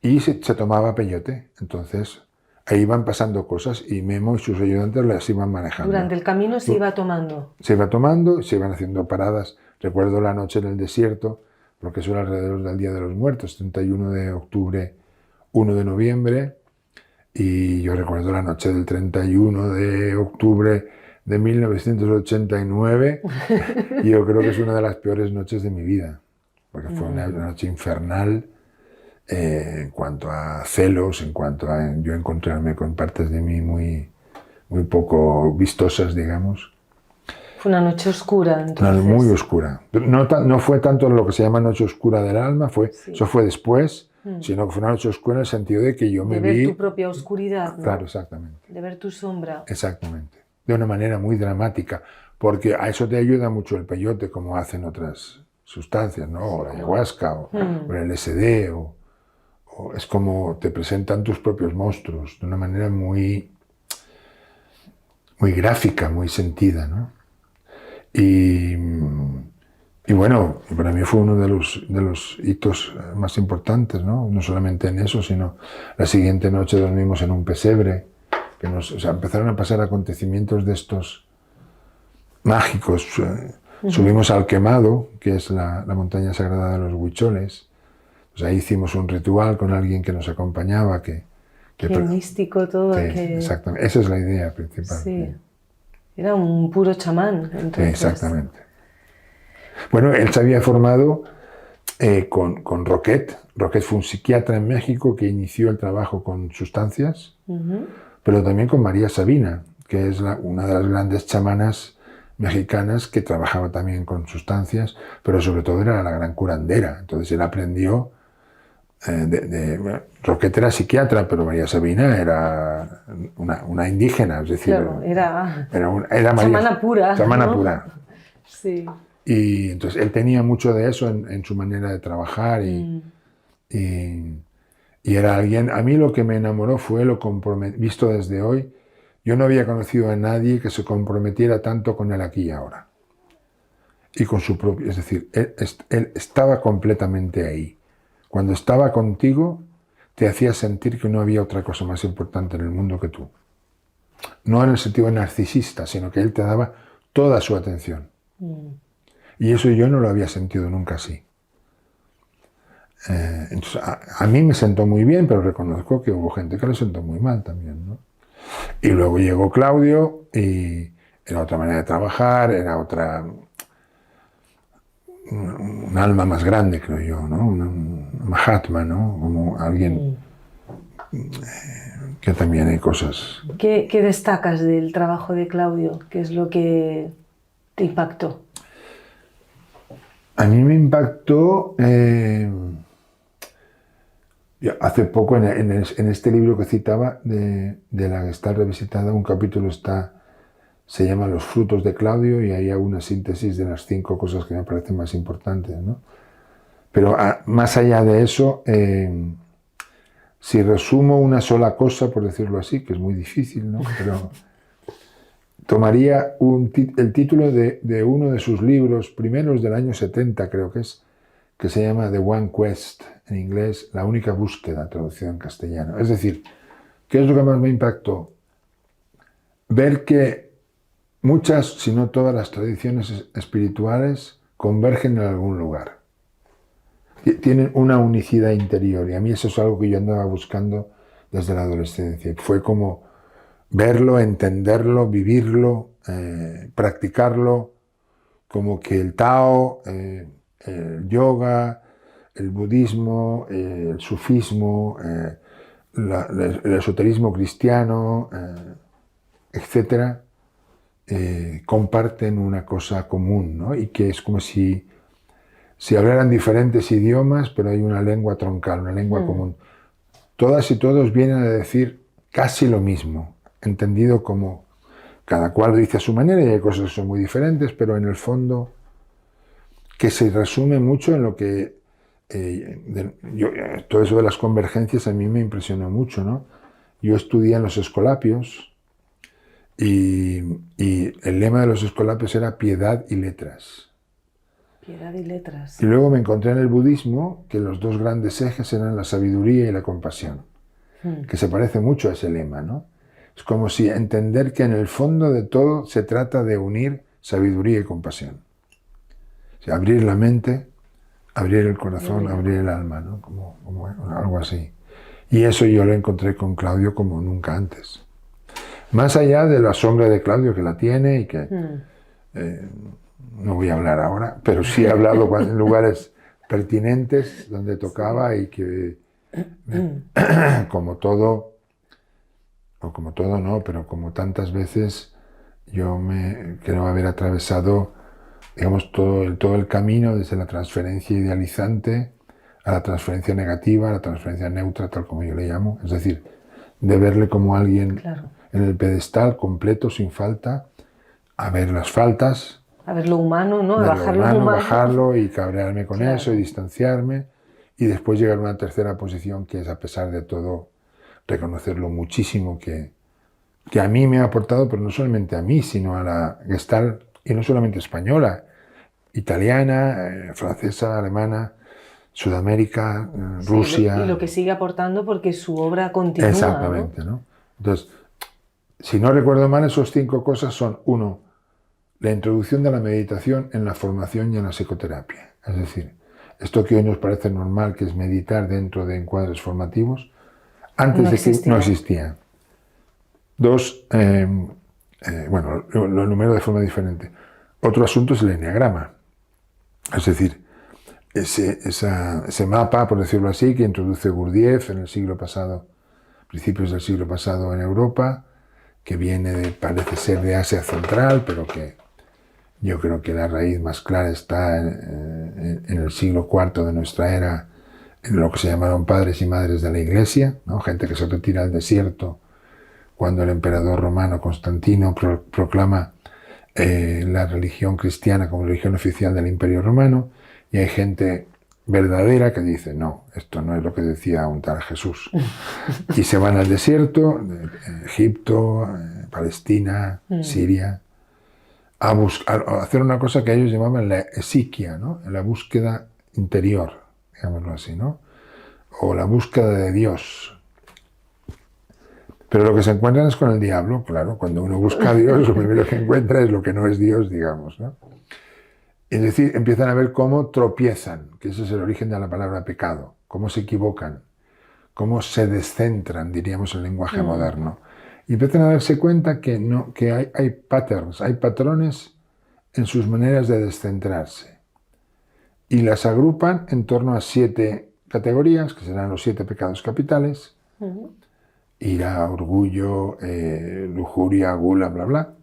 y se tomaba peyote. Entonces ahí iban pasando cosas y Memo y sus ayudantes las iban manejando. Durante el camino se iba tomando. Se iba tomando, se iban haciendo paradas. Recuerdo la noche en el desierto, porque eso era alrededor del Día de los Muertos, 31 de octubre, 1 de noviembre, y yo recuerdo la noche del 31 de octubre de 1989, y yo creo que es una de las peores noches de mi vida, porque fue una noche infernal en cuanto a celos, en cuanto a yo encontrarme con partes de mí muy poco vistosas, digamos. Fue una noche oscura, entonces. Muy oscura. No fue tanto lo que se llama noche oscura del alma, eso fue después, sino que fue una noche oscura en el sentido de que yo me vi... De ver tu propia oscuridad, ¿no? Claro, exactamente. De ver tu sombra. Exactamente. De una manera muy dramática, porque a eso te ayuda mucho el peyote, como hacen otras sustancias, ¿no? O la ayahuasca, o el LSD, o es como te presentan tus propios monstruos, de una manera muy gráfica, muy sentida, ¿no? Y bueno, para mí fue uno de los hitos más importantes, ¿no? No solamente en eso, sino la siguiente noche dormimos en un pesebre, que empezaron a pasar acontecimientos de estos mágicos. Subimos al Quemado, que es la montaña sagrada de los Huicholes. Pues ahí hicimos un ritual con alguien que nos acompañaba, Qué místico todo. Exactamente, esa es la idea principal. Sí. Era un puro chamán, entonces. Exactamente. Bueno, él se había formado con Roquet. Roquet fue un psiquiatra en México que inició el trabajo con sustancias, pero también con María Sabina, que es una de las grandes chamanas mexicanas que trabajaba también con sustancias, pero sobre todo era la gran curandera. Entonces él aprendió Roquet era psiquiatra, pero María Sabina era una indígena, es decir, claro, era María, chamana pura. Chamana ¿no? pura. Sí. Y entonces él tenía mucho de eso en su manera de trabajar y era alguien. A mí lo que me enamoró fue visto desde hoy. Yo no había conocido a nadie que se comprometiera tanto con él aquí y ahora. Y con su propio, es decir, él estaba completamente ahí. Cuando estaba contigo, te hacía sentir que no había otra cosa más importante en el mundo que tú. No en el sentido narcisista, sino que él te daba toda su atención. Y eso yo no lo había sentido nunca así. Entonces, a mí me sentó muy bien, pero reconozco que hubo gente que lo sentó muy mal también, ¿no? Y luego llegó Claudio y era otra manera de trabajar, era un alma más grande, creo yo, ¿no? Un Mahatma, ¿no? Como alguien que también hay cosas. ¿Qué destacas del trabajo de Claudio? ¿Qué es lo que te impactó? A mí me impactó hace poco en este libro que citaba de la Gestalt revisitada, un capítulo se llama Los frutos de Claudio y ahí hay una síntesis de las 5 cosas que me parecen más importantes, ¿no? Pero más allá de eso, si resumo una sola cosa, por decirlo así, que es muy difícil, ¿no? Pero tomaría el título de uno de sus libros primeros del año 70, creo que se llama The One Quest, en inglés, La única búsqueda, traducido en castellano. Es decir, ¿qué es lo que más me impactó? Ver que muchas, si no todas las tradiciones espirituales convergen en algún lugar. Tienen una unicidad interior y a mí eso es algo que yo andaba buscando desde la adolescencia. Fue como verlo, entenderlo, vivirlo, practicarlo, como que el Tao, el yoga, el budismo, el sufismo, el esoterismo cristiano, etcétera, comparten una cosa común, ¿no? Y que es como si hablaran diferentes idiomas, pero hay una lengua troncal, una lengua común. Todas y todos vienen a decir casi lo mismo, entendido como cada cual lo dice a su manera y hay cosas que son muy diferentes, pero en el fondo que se resume mucho en lo que todo eso de las convergencias a mí me impresionó mucho, ¿no? Yo estudié en los Escolapios y el lema de los Escolapios era piedad y letras. Piedad y letras. Y luego me encontré en el budismo que los 2 grandes ejes eran la sabiduría y la compasión, que se parece mucho a ese lema, ¿no? Es como si entender que en el fondo de todo se trata de unir sabiduría y compasión. O sea, abrir la mente abrir el corazón, abrir el alma, ¿no? Como algo así. Y eso yo lo encontré con Claudio como nunca antes. Más allá de la sombra de Claudio, que la tiene y que no voy a hablar ahora, pero sí he hablado en lugares pertinentes donde tocaba y que como todo, o como todo no, pero como tantas veces yo me creo haber atravesado, digamos, todo el camino desde la transferencia idealizante a la transferencia negativa, a la transferencia neutra, tal como yo le llamo, es decir, de verle como alguien en el pedestal completo, sin falta, a ver las faltas, a ver lo humano, ¿no? A bajarlo humano, humano. bajarlo y cabrearme con eso y distanciarme, y después llegar a una tercera posición que es, a pesar de todo, reconocer lo muchísimo que a mí me ha aportado, pero no solamente a mí, sino a la Gestalt, y no solamente española, italiana, francesa, alemana, Sudamérica, Rusia. Y lo que sigue aportando porque su obra continúa. Exactamente, ¿no? Entonces, si no recuerdo mal, esos 5 cosas son: 1, la introducción de la meditación en la formación y en la psicoterapia. Es decir, esto que hoy nos parece normal, que es meditar dentro de encuadres formativos, antes de que no existía. 2, bueno, lo enumero de forma diferente. Otro asunto es el eneagrama. Es decir, ese mapa, por decirlo así, que introduce Gurdjieff en el siglo pasado, principios del siglo pasado en Europa, que viene, parece ser, de Asia Central, pero que yo creo que la raíz más clara está en el siglo IV de nuestra era, en lo que se llamaron padres y madres de la Iglesia, ¿no? Gente que se retira al desierto cuando el emperador romano Constantino proclama la religión cristiana como religión oficial del Imperio Romano, y hay gente verdadera que dice: no, esto no es lo que decía un tal Jesús. Y se van al desierto, Egipto, Palestina, Siria, a hacer una cosa que ellos llamaban la esiquia, ¿no? La búsqueda interior, digámoslo así, ¿no? O la búsqueda de Dios. Pero lo que se encuentran es con el diablo, claro. Cuando uno busca a Dios, lo primero que encuentra es lo que no es Dios, digamos, ¿no? Es decir, empiezan a ver cómo tropiezan, que ese es el origen de la palabra pecado, cómo se equivocan, cómo se descentran, diríamos en lenguaje moderno. Y empiezan a darse cuenta que hay patterns, hay patrones en sus maneras de descentrarse. Y las agrupan en torno a 7 categorías, que serán los 7 pecados capitales: ira, orgullo, lujuria, gula, bla, bla.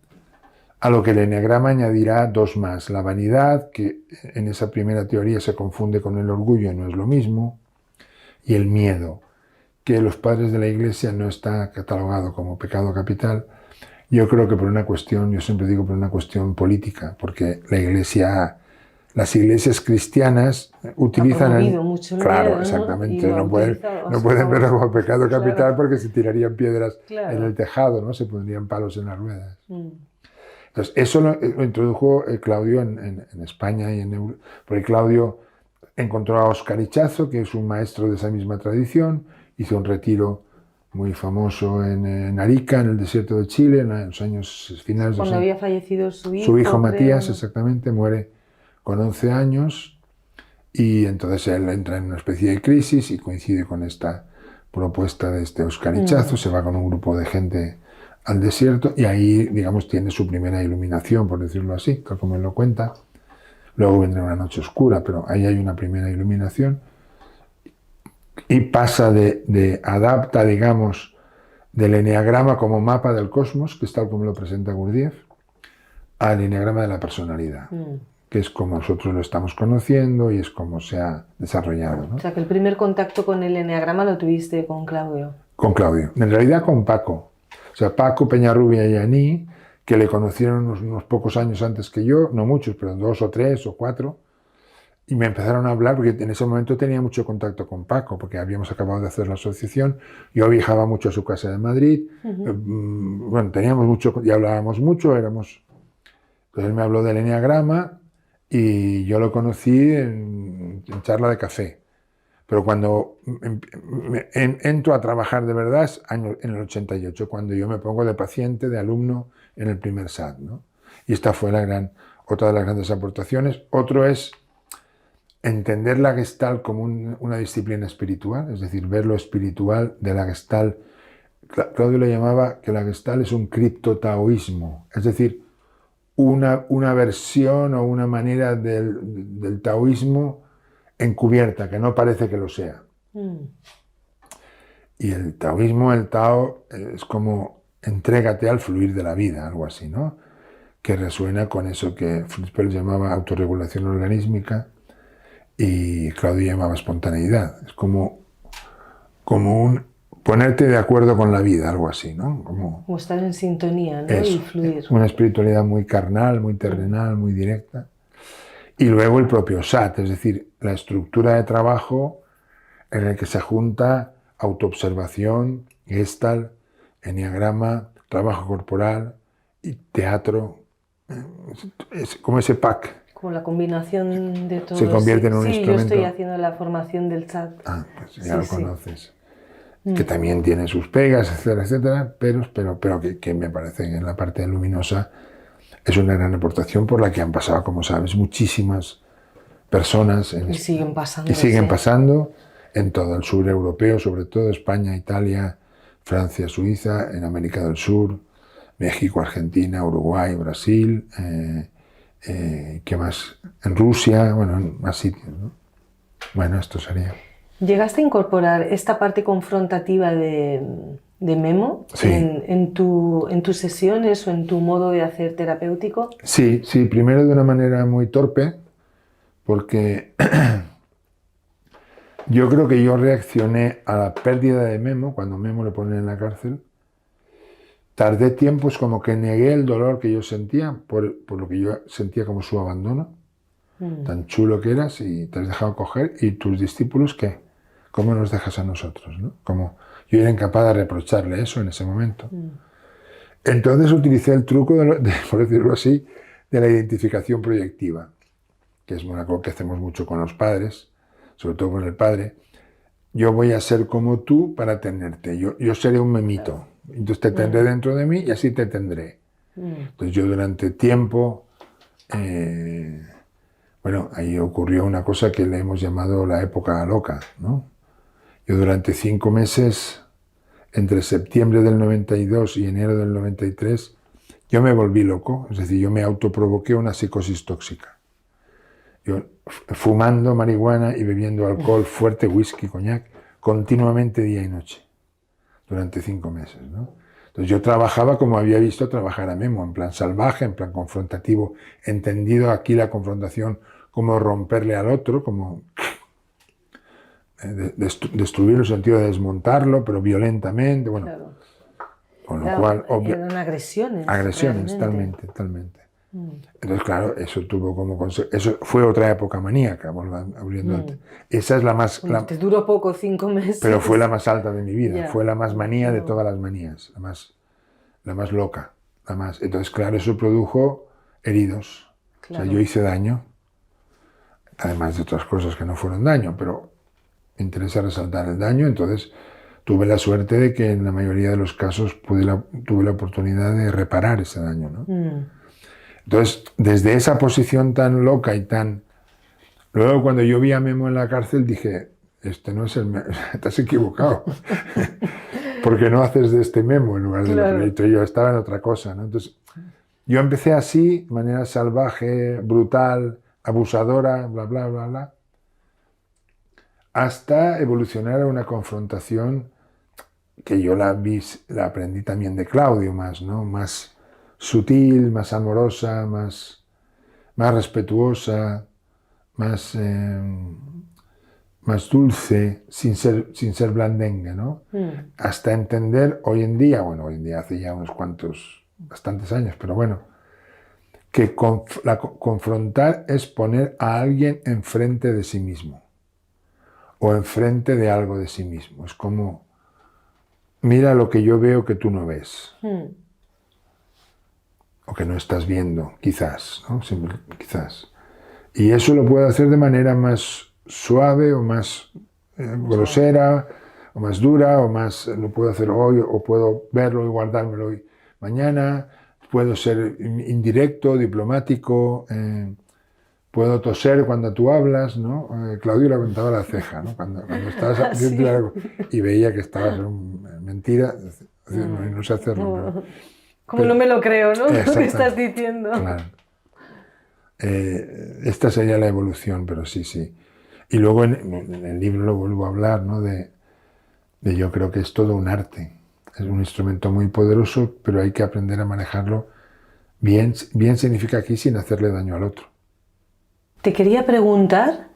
A lo que el eneagrama añadirá 2 más: la vanidad, que en esa primera teoría se confunde con el orgullo y no es lo mismo, y el miedo, que los padres de la Iglesia no está catalogado como pecado capital. Yo creo que por una cuestión, yo siempre digo por una cuestión política, porque la Iglesia, las iglesias cristianas utilizan mucho el claro, miedo, exactamente, ¿no? no pueden verlo como pecado capital, porque se tirarían piedras en el tejado, ¿no? Se pondrían palos en las ruedas. Entonces, eso lo introdujo Claudio en España y en Europa, porque Claudio encontró a Óscar Ichazo, que es un maestro de esa misma tradición, hizo un retiro muy famoso en Arica, en el desierto de Chile, en los años finales. Cuando había fallecido su hijo. Su hijo Matías, ¿no? exactamente, muere con 11 años, y entonces él entra en una especie de crisis y coincide con esta propuesta de este Óscar Ichazo, se va con un grupo de gente al desierto y ahí, digamos, tiene su primera iluminación, por decirlo así, tal como él lo cuenta. Luego vendrá una noche oscura, pero ahí hay una primera iluminación y pasa adapta, digamos, del eneagrama como mapa del cosmos, que es tal como lo presenta Gurdjieff, al eneagrama de la personalidad, que es como nosotros lo estamos conociendo y es como se ha desarrollado, ¿no? O sea, que el primer contacto con el eneagrama lo tuviste con Claudio. Con Claudio. En realidad con Paco. O sea, Paco Peñarrubia y Aní, que le conocieron unos pocos años antes que yo, no muchos, pero 2 o 3 o 4, y me empezaron a hablar, porque en ese momento tenía mucho contacto con Paco, porque habíamos acabado de hacer la asociación, yo viajaba mucho a su casa de Madrid, bueno, teníamos mucho, y hablábamos mucho, entonces él me habló del eneagrama, y yo lo conocí en charla de café. Pero cuando entro a trabajar de verdad es en el 88, cuando yo me pongo de paciente, de alumno en el primer SAT, ¿no? Y esta fue otra de las grandes aportaciones. Otro es entender la Gestalt como una disciplina espiritual, es decir, ver lo espiritual de la Gestalt. Claudio le llamaba que la Gestalt es un criptotaoísmo, es decir, una versión o una manera del taoísmo encubierta, que no parece que lo sea. Y el taoísmo, el Tao, es como entrégate al fluir de la vida, algo así, ¿no? Que resuena con eso que Fritz Perls llamaba autorregulación organísmica y Claudio llamaba espontaneidad. Es como un ponerte de acuerdo con la vida, algo así, ¿no? Como estar en sintonía, ¿no? Eso, y fluir. Una espiritualidad muy carnal, muy terrenal, muy directa. Y luego el propio SAT, es decir, la estructura de trabajo en el que se junta autoobservación, Gestalt, enneagrama, trabajo corporal y teatro. Es como ese pack. Como la combinación de todo. Se convierte en un instrumento. Yo estoy haciendo la formación del SAT. Ah, pues ya lo conoces. Que también tiene sus pegas, etcétera, etcétera, pero que me parece que en la parte luminosa es una gran aportación por la que han pasado, como sabes, muchísimas personas. Y siguen pasando. Y siguen pasando en todo el sur europeo, sobre todo España, Italia, Francia, Suiza, en América del Sur, México, Argentina, Uruguay, Brasil, ¿qué más? En Rusia, bueno, en más sitios, ¿no? Bueno, esto sería. ¿Llegaste a incorporar esta parte confrontativa de Memo en tus sesiones o en tu modo de hacer terapéutico? Sí, primero de una manera muy torpe, porque yo creo que yo reaccioné a la pérdida de Memo, cuando Memo le ponen en la cárcel. Tardé tiempo, es como que negué el dolor que yo sentía por lo que yo sentía como su abandono. Tan chulo que eras y te has dejado coger, y tus discípulos, ¿qué? ¿Cómo nos dejas a nosotros? ¿No? Como yo era incapaz de reprocharle eso en ese momento. Entonces utilicé el truco, por decirlo así, de la identificación proyectiva, que es una cosa que hacemos mucho con los padres, sobre todo con el padre. Yo voy a ser como tú para tenerte. Yo seré un memito. Entonces te tendré dentro de mí y así te tendré. Entonces yo durante tiempo... bueno, ahí ocurrió una cosa que le hemos llamado la época loca, ¿no? Yo durante 5 meses, entre septiembre del 92 y enero del 93, yo me volví loco, es decir, yo me autoprovoqué una psicosis tóxica. Yo fumando marihuana y bebiendo alcohol fuerte, whisky, coñac, continuamente día y noche, durante 5 meses, ¿no? Entonces yo trabajaba como había visto trabajar a Memo, en plan salvaje, en plan confrontativo, entendido aquí la confrontación como romperle al otro, como destruirlo en el sentido de desmontarlo, pero violentamente, bueno. Claro. Con lo cual... Eran agresiones. Agresiones, totalmente. Entonces, claro, eso tuvo como consecuencia. Eso fue otra época maníaca, volviendo. Esa es la más... Te duró poco, 5 meses. Pero fue la más alta de mi vida. Fue la más manía de todas las manías. La más loca. Entonces, claro, eso produjo heridos. Claro. O sea, yo hice daño. Además de otras cosas que no fueron daño, pero me interesa resaltar el daño. Entonces, tuve la suerte de que en la mayoría de los casos tuve la oportunidad de reparar ese daño, ¿no? Entonces, desde esa posición tan loca y tan... Luego, cuando yo vi a Memo en la cárcel, dije, este no es el Memo, te has equivocado. ¿Por qué no haces de este Memo en lugar de lo que he dicho? Yo estaba en otra cosa, ¿no? Entonces, yo empecé así, de manera salvaje, brutal, abusadora, bla, bla, bla, bla, hasta evolucionar a una confrontación que yo la aprendí también de Claudio más, ¿no? Más sutil, más amorosa, más respetuosa, más dulce, sin ser blandengue, ¿no? Hasta entender hoy en día, hace ya bastantes años, pero bueno, que confrontar es poner a alguien enfrente de sí mismo o enfrente de algo de sí mismo. Es como, mira lo que yo veo que tú no ves. O que no estás viendo, quizás, ¿no? Quizás. Y eso lo puedo hacer de manera más suave o más grosera, o más dura, lo puedo hacer hoy, o puedo verlo y guardármelo hoy, mañana. Puedo ser indirecto, diplomático, puedo toser cuando tú hablas, ¿no? Claudio levantaba la ceja, ¿no? Cuando estabas haciendo algo y veía que estabas en mentira, no sé hacerlo. Pero, como no me lo creo, ¿no? Lo que estás exactamente, diciendo. claro. Esta sería la evolución, pero sí, sí. Y luego en el libro lo vuelvo a hablar, ¿no? De yo creo que es todo un arte. Es un instrumento muy poderoso, pero hay que aprender a manejarlo bien. Bien significa aquí sin hacerle daño al otro. Te quería preguntar,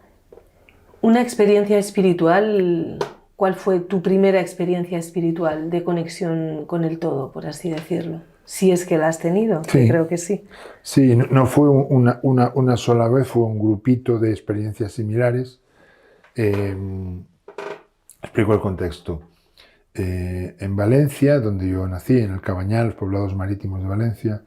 una experiencia espiritual, ¿cuál fue tu primera experiencia espiritual de conexión con el todo, por así decirlo? Si es que la has tenido, que Sí, creo que sí. sí, no fue una sola vez, fue un grupito de experiencias similares. Explico el contexto. En Valencia, donde yo nací, en el Cabañal, los poblados marítimos de Valencia,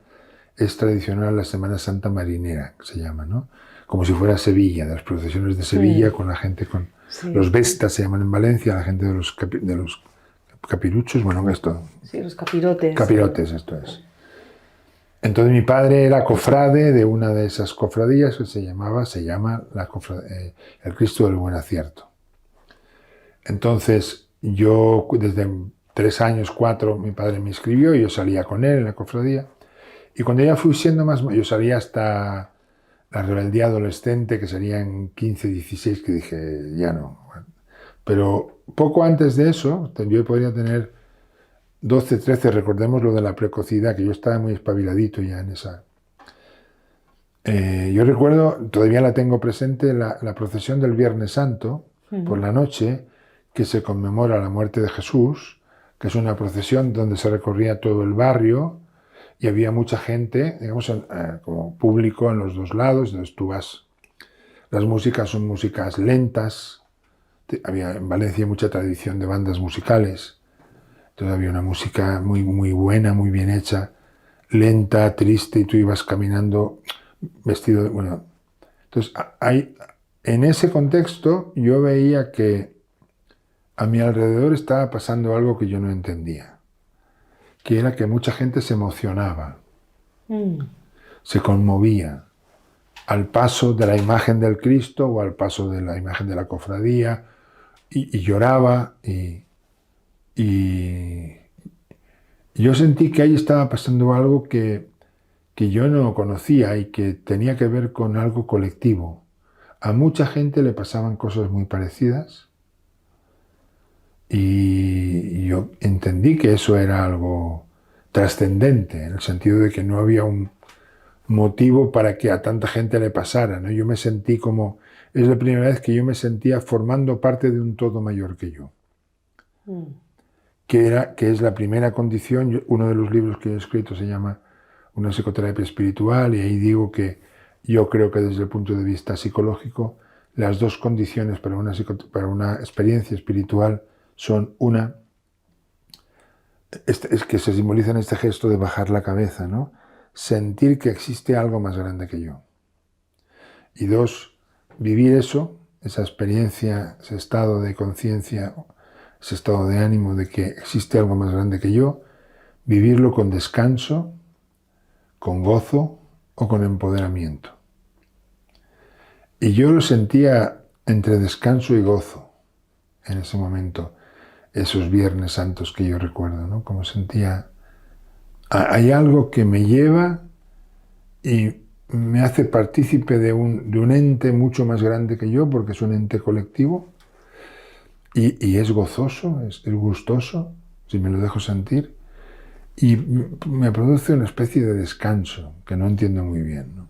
es tradicional la Semana Santa Marinera, que se llama, ¿no? Como si fuera Sevilla, de las procesiones de Sevilla, con la gente con... Sí. Los vestas se llaman en Valencia, la gente de los capiruchos, bueno, esto... Sí, los capirotes. Capirotes, esto es. Entonces mi padre era cofrade de una de esas cofradías que se llama el Cristo del Buen Acierto. Entonces yo desde 3 años, 4, mi padre me inscribió y yo salía con él en la cofradía. Y cuando ya fui siendo más, yo salía hasta la rebeldía adolescente, que sería en 15, 16, que dije, ya no. Pero poco antes de eso, yo podría tener 12, 13, recordemos lo de la precocidad, que yo estaba muy espabiladito ya en esa. Yo recuerdo, todavía la tengo presente, la procesión del Viernes Santo, por la noche, que se conmemora la muerte de Jesús, que es una procesión donde se recorría todo el barrio y había mucha gente, digamos, como público en los dos lados, entonces tú vas. Las músicas son músicas lentas, había en Valencia mucha tradición de bandas musicales, entonces había una música muy, muy buena, muy bien hecha, lenta, triste, y tú ibas caminando vestido de... Bueno, entonces, en ese contexto yo veía que a mi alrededor estaba pasando algo que yo no entendía, que era que mucha gente se emocionaba, se conmovía al paso de la imagen del Cristo o al paso de la imagen de la cofradía y lloraba y yo sentí que ahí estaba pasando algo que yo no conocía y que tenía que ver con algo colectivo. A mucha gente le pasaban cosas muy parecidas y yo entendí que eso era algo trascendente, en el sentido de que no había un motivo para que a tanta gente le pasara, ¿no? Yo me sentí como... Es la primera vez que yo me sentía formando parte de un todo mayor que yo. Que es la primera condición. Uno de los libros que he escrito se llama Una psicoterapia espiritual, y ahí digo que yo creo que desde el punto de vista psicológico las dos condiciones para una experiencia espiritual son una, es que se simboliza en este gesto de bajar la cabeza, ¿no? Sentir que existe algo más grande que yo. Y dos, vivir eso, esa experiencia, ese estado de conciencia, ese estado de ánimo de que existe algo más grande que yo, vivirlo con descanso, con gozo o con empoderamiento. Y yo lo sentía entre descanso y gozo en ese momento, esos Viernes Santos que yo recuerdo, ¿no? Como sentía, hay algo que me lleva y me hace partícipe de un ente mucho más grande que yo, porque es un ente colectivo, y es gozoso, es gustoso, si me lo dejo sentir, y me produce una especie de descanso que no entiendo muy bien, ¿no?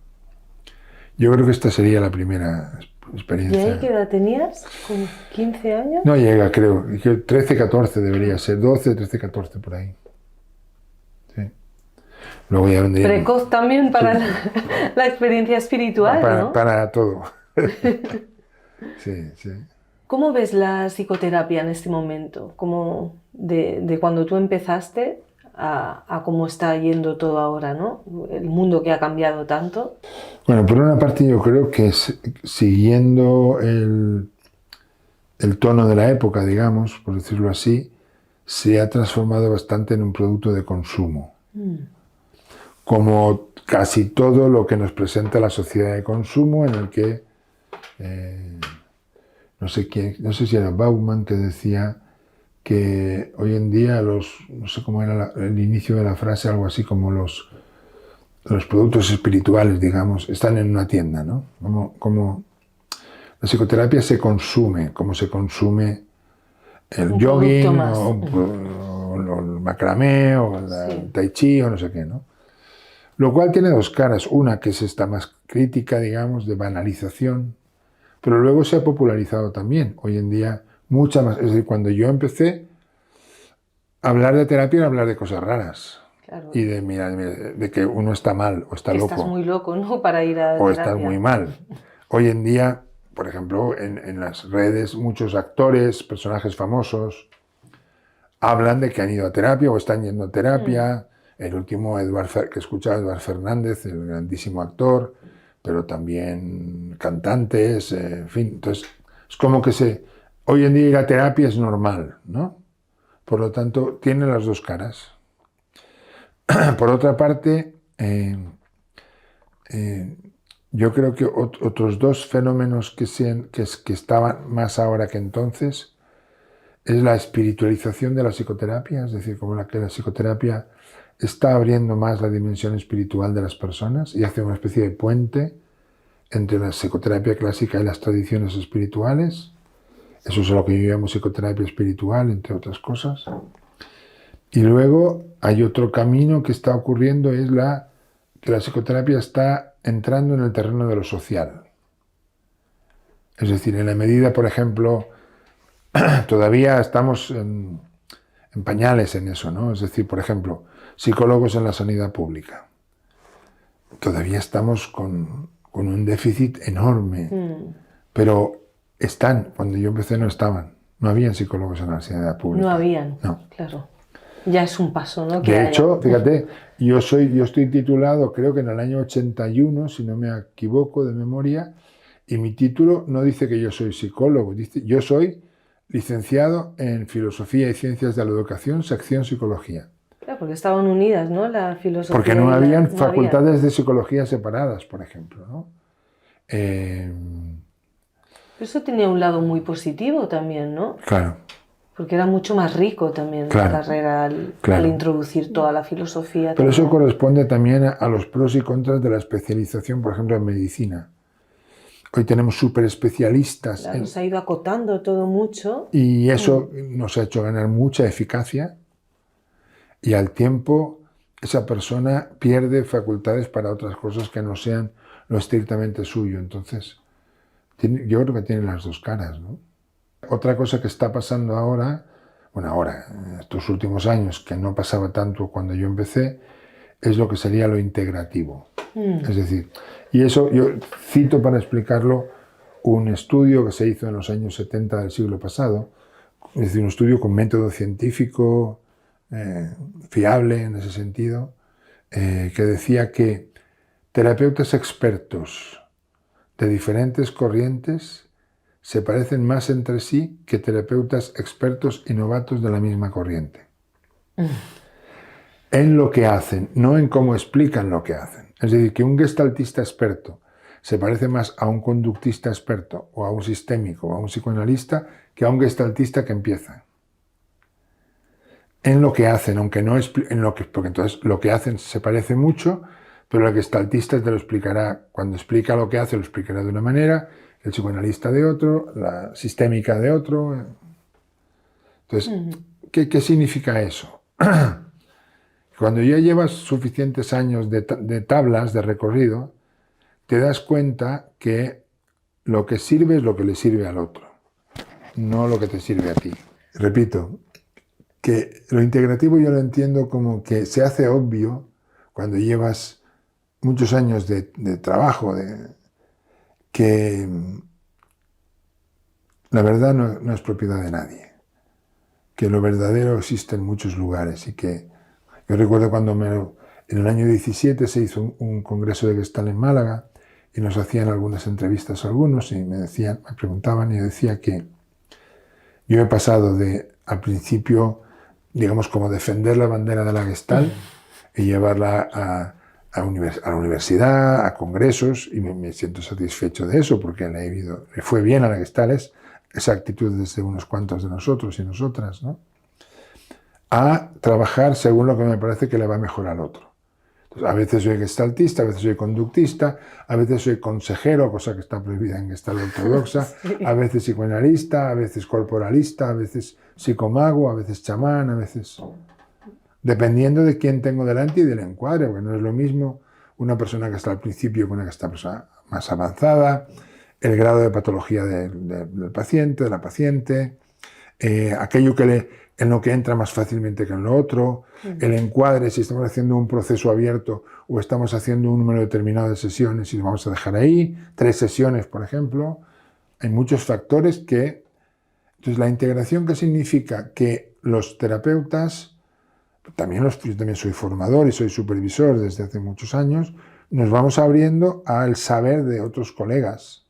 Yo creo que esta sería la primera experiencia. ¿Y ahí qué edad tenías? ¿Con 15 años? No llega, creo. 13, 14 debería ser. 12, 13, 14 por ahí. Sí. Luego ya vendría... Precoz también para la experiencia espiritual, ¿no? Para todo. Sí, sí. ¿Cómo ves la psicoterapia en este momento? ¿Cómo de cuando tú empezaste a cómo está yendo todo ahora, ¿no? El mundo que ha cambiado tanto. Bueno, por una parte yo creo que siguiendo el tono de la época, digamos, por decirlo así, se ha transformado bastante en un producto de consumo. como casi todo lo que nos presenta la sociedad de consumo, en el que no sé si era Bauman que decía que hoy en día no sé cómo era el inicio de la frase, algo así como los productos espirituales, digamos, están en una tienda, ¿no? Como la psicoterapia se consume, como se consume el jogging o el macramé o el tai chi o no sé qué, ¿no? Lo cual tiene dos caras. Una que es esta más crítica, digamos, de banalización, pero luego se ha popularizado también. Hoy en día, mucha más. Es decir, cuando yo empecé, hablar de terapia era hablar de cosas raras. Claro. Y de que uno está mal o está loco. Estás muy loco, ¿no? Para ir a terapia. O estás muy mal. Hoy en día, por ejemplo, en las redes, muchos actores, personajes famosos, hablan de que han ido a terapia o están yendo a terapia. El último que he escuchado, Eduard Fernández, el grandísimo actor, pero también cantantes, en fin. Entonces, es como que hoy en día ir a terapia es normal, ¿no? Por lo tanto, tiene las dos caras. Por otra parte, yo creo que otros dos fenómenos que estaban más ahora que entonces es la espiritualización de la psicoterapia, es decir, como que la psicoterapia está abriendo más la dimensión espiritual de las personas y hace una especie de puente entre la psicoterapia clásica y las tradiciones espirituales. Eso es lo que yo llamo psicoterapia espiritual, entre otras cosas. Y luego hay otro camino que está ocurriendo, es que la psicoterapia está entrando en el terreno de lo social. Es decir, en la medida, por ejemplo, todavía estamos en pañales en eso, ¿no? Es decir, por ejemplo, psicólogos en la sanidad pública. Todavía estamos con un déficit enorme, pero cuando yo empecé no estaban, no habían psicólogos en la sanidad pública. No habían, no. Claro. Ya es un paso, ¿no? De hecho, fíjate, yo estoy titulado, creo que en el año 81, si no me equivoco de memoria, y mi título no dice que yo soy psicólogo, dice yo soy licenciado en Filosofía y Ciencias de la Educación, sección Psicología. Claro, porque estaban unidas, ¿no? La filosofía. Porque no habían facultades de psicología separadas, por ejemplo, ¿no? Eso tenía un lado muy positivo también, ¿no? Claro. Porque era mucho más rico también la carrera al introducir toda la filosofía. Pero eso corresponde también a los pros y contras de la especialización, por ejemplo, en medicina. Hoy tenemos súper especialistas. Claro, se ha ido acotando todo mucho. Y eso nos ha hecho ganar mucha eficacia y al tiempo esa persona pierde facultades para otras cosas que no sean lo estrictamente suyo. Entonces, yo creo que tiene las dos caras, ¿no? Otra cosa que está pasando ahora, en estos últimos años, que no pasaba tanto cuando yo empecé, es lo que sería lo integrativo. Es decir, y eso yo cito para explicarlo un estudio que se hizo en los años 70 del siglo pasado, es decir, un estudio con método científico fiable en ese sentido, que decía que terapeutas expertos de diferentes corrientes se parecen más entre sí que terapeutas expertos y novatos de la misma corriente. En lo que hacen, no en cómo explican lo que hacen. Es decir, que un gestaltista experto se parece más a un conductista experto o a un sistémico o a un psicoanalista que a un gestaltista que empieza. En lo que hacen, aunque no porque entonces lo que hacen se parece mucho, pero el gestaltista te lo explicará, cuando explica lo que hace lo explicará de una manera, el psicoanalista de otro, la sistémica de otro. Entonces, ¿qué significa eso? Cuando ya llevas suficientes años de tablas de recorrido, te das cuenta que lo que sirve es lo que le sirve al otro, no lo que te sirve a ti. Repito, que lo integrativo yo lo entiendo como que se hace obvio cuando llevas muchos años de trabajo, que la verdad no es propiedad de nadie, que lo verdadero existe en muchos lugares y que yo recuerdo cuando en el año 17 se hizo un congreso de Gestalt en Málaga y nos hacían algunas entrevistas a algunos y me preguntaban y yo decía que yo he pasado al principio, digamos, como defender la bandera de la Gestalt y llevarla a la universidad, a congresos, y me siento satisfecho de eso, porque le fue bien a la Gestalt esa actitud desde unos cuantos de nosotros y nosotras, ¿no? A trabajar según lo que me parece que le va mejor al otro. Entonces, a veces soy gestaltista, a veces soy conductista, a veces soy consejero, cosa que está prohibida en Gestalt ortodoxa, sí. A veces psicoanalista, a veces corporalista, a veces psicomago, a veces chamán, a veces... Dependiendo de quién tengo delante y del encuadre, porque no es lo mismo una persona que está al principio que una que está más avanzada, el grado de patología del paciente, de la paciente, aquello en lo que entra más fácilmente que en lo otro, el encuadre, si estamos haciendo un proceso abierto o estamos haciendo un número determinado de sesiones y lo vamos a dejar ahí, 3 sesiones, por ejemplo. Hay muchos factores que... Entonces, la integración, ¿qué significa? Que los terapeutas... yo también soy formador y soy supervisor desde hace muchos años, nos vamos abriendo al saber de otros colegas,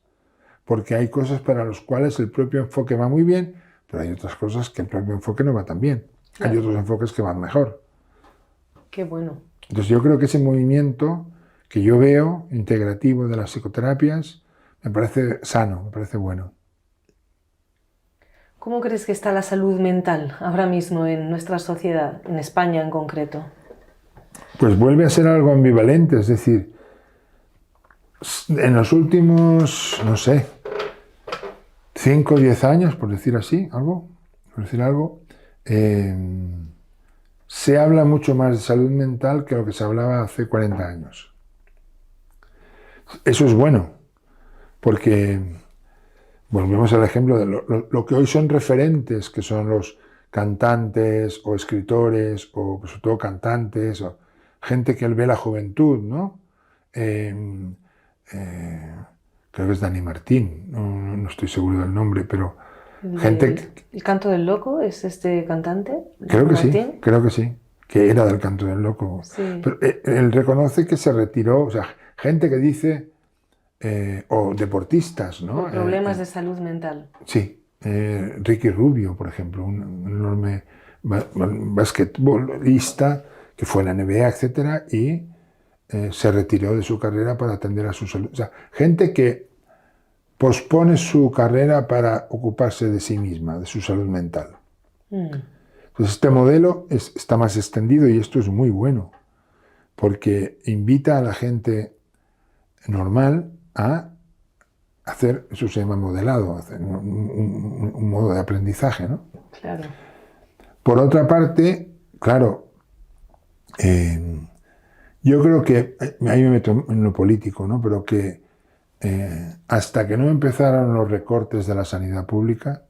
porque hay cosas para las cuales el propio enfoque va muy bien, pero hay otras cosas que el propio enfoque no va tan bien. Claro. Hay otros enfoques que van mejor. Qué bueno. Entonces yo creo que ese movimiento que yo veo, integrativo de las psicoterapias, me parece sano, me parece bueno. ¿Cómo crees que está la salud mental ahora mismo en nuestra sociedad, en España en concreto? Pues vuelve a ser algo ambivalente, es decir, en los últimos, no sé, 5 o 10 años, por decir algo, se habla mucho más de salud mental que lo que se hablaba hace 40 años. Eso es bueno, porque... volvemos al ejemplo de lo que hoy son referentes, que son los cantantes o escritores, o sobre todo cantantes, o gente que ve la juventud, ¿no? Creo que es Dani Martín, no estoy seguro del nombre, pero gente... ¿El Canto del Loco es este cantante? Creo que sí, que era del Canto del Loco. Sí. Pero él reconoce que se retiró, o sea, gente que dice... o deportistas, ¿no? Con problemas de salud mental. Sí. Ricky Rubio, por ejemplo, un enorme basquetbolista que fue a la NBA, etcétera, y se retiró de su carrera para atender a su salud. O sea, gente que pospone su carrera para ocuparse de sí misma, de su salud mental. Entonces, este modelo está más extendido y esto es muy bueno, porque invita a la gente normal a hacer, eso se llama modelado, hacer un modo de aprendizaje, ¿no? Claro. Por otra parte, claro, yo creo que, ahí me meto en lo político, ¿no? Pero que hasta que no empezaron los recortes de la sanidad pública,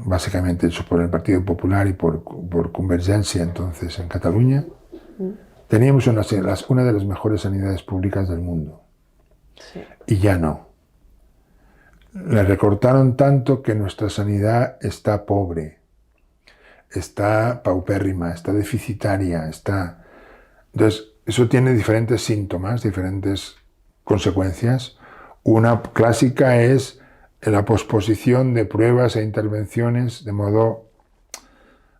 básicamente hechos por el Partido Popular y por Convergencia entonces en Cataluña, teníamos una de las mejores sanidades públicas del mundo. Sí. Y ya no. Le recortaron tanto que nuestra sanidad está pobre, está paupérrima, está deficitaria, está... Entonces, eso tiene diferentes síntomas, diferentes consecuencias. Una clásica es la posposición de pruebas e intervenciones de modo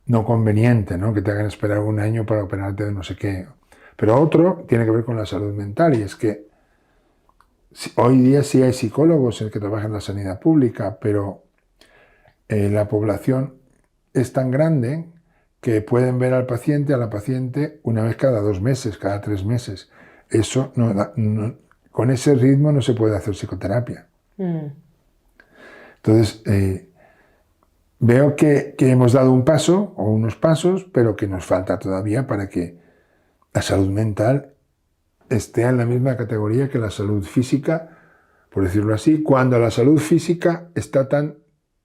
no conveniente, ¿no? Que te hagan esperar 1 año para operarte de no sé qué. Pero otro tiene que ver con la salud mental, y es que hoy día sí hay psicólogos que trabajan en la sanidad pública, pero la población es tan grande que pueden ver a la paciente una vez cada 2 meses, cada 3 meses. Eso con ese ritmo no se puede hacer psicoterapia. Entonces, veo que hemos dado un paso o unos pasos, pero que nos falta todavía para que la salud mental esté en la misma categoría que la salud física, por decirlo así, cuando la salud física está tan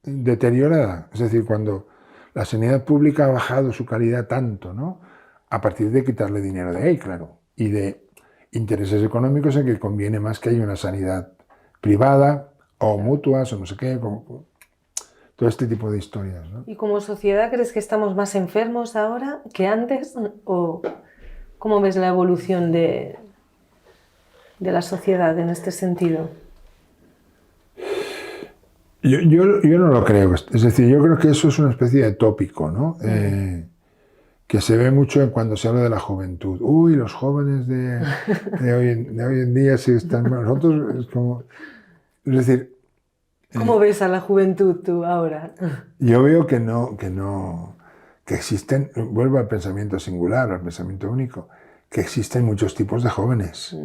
deteriorada. Es decir, cuando la sanidad pública ha bajado su calidad tanto, ¿no? A partir de quitarle dinero de ahí, claro, y de intereses económicos en que conviene más que haya una sanidad privada o mutuas o no sé qué, todo este tipo de historias, ¿no? ¿Y como sociedad crees que estamos más enfermos ahora que antes? ¿O cómo ves la evolución de la sociedad en este sentido? Yo no lo creo. Es decir, yo creo que eso es una especie de tópico, ¿no? que se ve mucho en cuando se habla de la juventud. Uy, los jóvenes de hoy en día sí están... Nosotros es como... Es decir... ¿Cómo ves a la juventud tú ahora? Yo veo que existen, vuelvo al pensamiento singular, al pensamiento único, que existen muchos tipos de jóvenes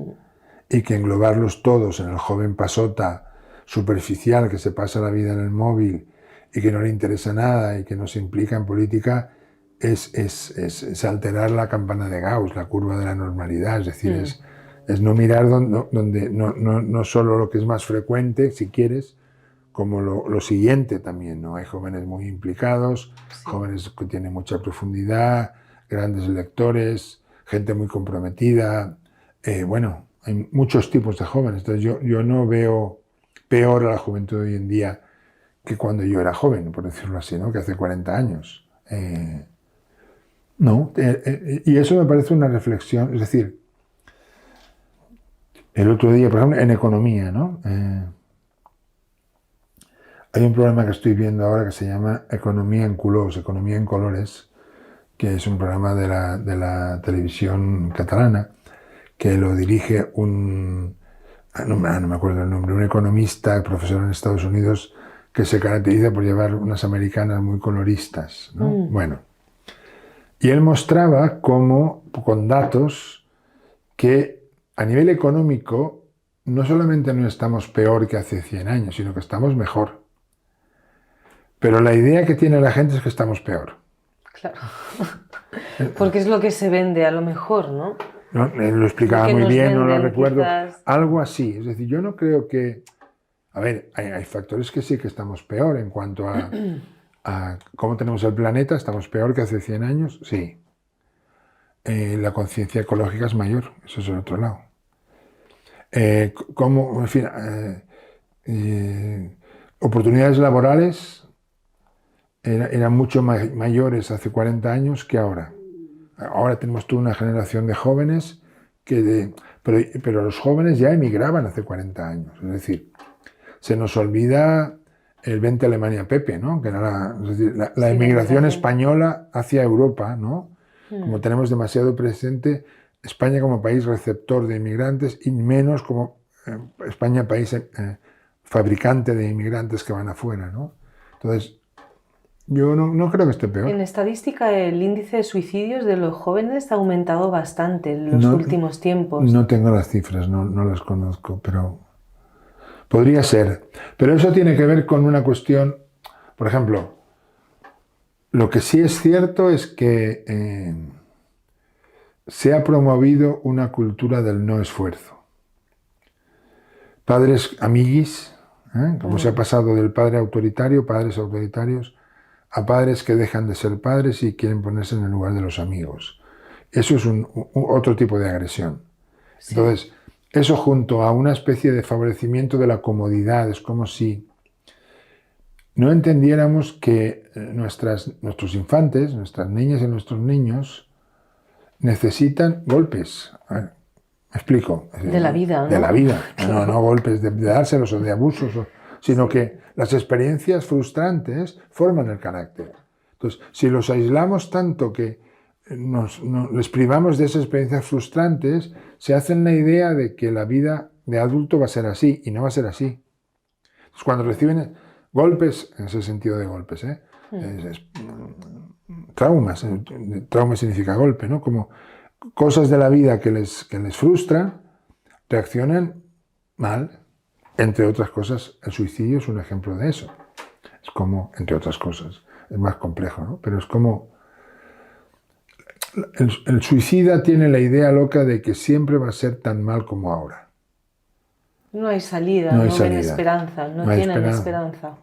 y que englobarlos todos en el joven pasota, superficial, que se pasa la vida en el móvil y que no le interesa nada y que no se implica en política, es alterar la campana de Gauss, la curva de la normalidad, es decir, es no mirar donde no solo lo que es más frecuente, si quieres, como lo siguiente también, ¿no? Hay jóvenes muy implicados, jóvenes que tienen mucha profundidad, grandes lectores, gente muy comprometida. Bueno, hay muchos tipos de jóvenes. Entonces yo no veo peor a la juventud de hoy en día que cuando yo era joven, por decirlo así, ¿no? Que hace 40 años. No, y eso me parece una reflexión, es decir, el otro día, por ejemplo, en economía, ¿no? Hay un programa que estoy viendo ahora que se llama Economía en Colors, Economía en Colores, que es un programa de la televisión catalana, que lo dirige no me acuerdo el nombre, un economista, profesor en Estados Unidos, que se caracteriza por llevar unas americanas muy coloristas, ¿no? Bueno, y él mostraba cómo, con datos, que a nivel económico no solamente no estamos peor que hace 100 años, sino que estamos mejor. Pero la idea que tiene la gente es que estamos peor. Claro. Porque es lo que se vende a lo mejor, ¿no? ¿No? Él lo explicaba muy bien, no lo recuerdo. Quizás... Algo así. Es decir, yo no creo que... A ver, hay factores que sí que estamos peor en cuanto a cómo tenemos el planeta. ¿Estamos peor que hace 100 años? Sí. La conciencia ecológica es mayor. Eso es el otro lado. En fin, oportunidades laborales eran mucho mayores hace 40 años que ahora. Ahora tenemos toda una generación de jóvenes pero los jóvenes ya emigraban hace 40 años. Es decir, se nos olvida el Vente a Alemania Pepe, ¿no? Que era la emigración española hacia Europa, ¿no? Como tenemos demasiado presente España como país receptor de inmigrantes y menos como España país fabricante de inmigrantes que van afuera, ¿no? Entonces, yo no creo que esté peor. En estadística, el índice de suicidios de los jóvenes ha aumentado bastante en los últimos tiempos. No tengo las cifras, no las conozco, pero podría ser. Pero eso tiene que ver con una cuestión, por ejemplo, lo que sí es cierto es que se ha promovido una cultura del no esfuerzo. Padres amiguis, como se ha pasado del padre autoritario, padres autoritarios, a padres que dejan de ser padres y quieren ponerse en el lugar de los amigos. Eso es otro tipo de agresión. Sí. Entonces, eso junto a una especie de favorecimiento de la comodidad, es como si no entendiéramos que nuestros infantes, nuestras niñas y nuestros niños necesitan golpes. ¿Me explico? De la vida, ¿no? De la vida. No golpes de dárselos o de abusos, sino que las experiencias frustrantes forman el carácter. Entonces, si los aislamos tanto que les privamos de esas experiencias frustrantes, se hacen la idea de que la vida de adulto va a ser así, y no va a ser así. Entonces, cuando reciben golpes, en ese sentido de golpes, traumas, trauma significa golpe, ¿no? Como cosas de la vida que les frustran, reaccionan mal. Entre otras cosas, el suicidio es un ejemplo de eso. Es como, entre otras cosas, es más complejo, ¿no? Pero es como... El suicida tiene la idea loca de que siempre va a ser tan mal como ahora. No hay salida, no ven esperanza, no tienen esperanza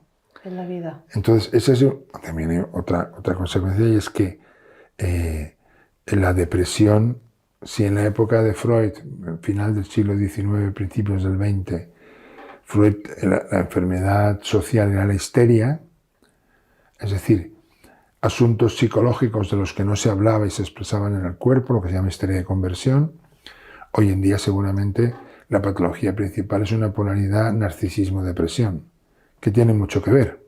en la vida. Entonces, esa es también hay otra consecuencia, y es que la depresión, si en la época de Freud, final del siglo XIX, principios del XX, Freud, la enfermedad social era la histeria, es decir, asuntos psicológicos de los que no se hablaba y se expresaban en el cuerpo, lo que se llama histeria de conversión. Hoy en día seguramente la patología principal es una polaridad narcisismo-depresión, que tiene mucho que ver.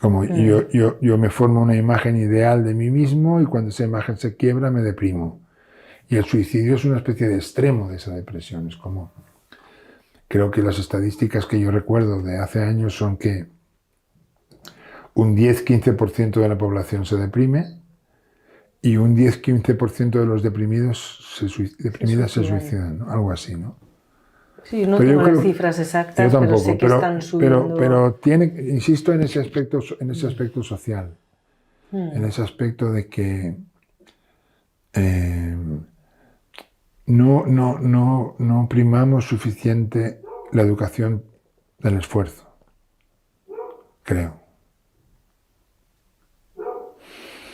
Como yo me formo una imagen ideal de mí mismo y cuando esa imagen se quiebra me deprimo. Y el suicidio es una especie de extremo de esa depresión. Es como, creo que las estadísticas que yo recuerdo de hace años son que un 10-15% de la población se deprime y un 10-15% de los deprimidas se suicidan, ¿no? Algo así, ¿no? Sí, no tengo las cifras exactas, pero sé que están subiendo. Pero insisto en ese aspecto social, en ese aspecto de que no primamos suficiente la educación del esfuerzo, creo.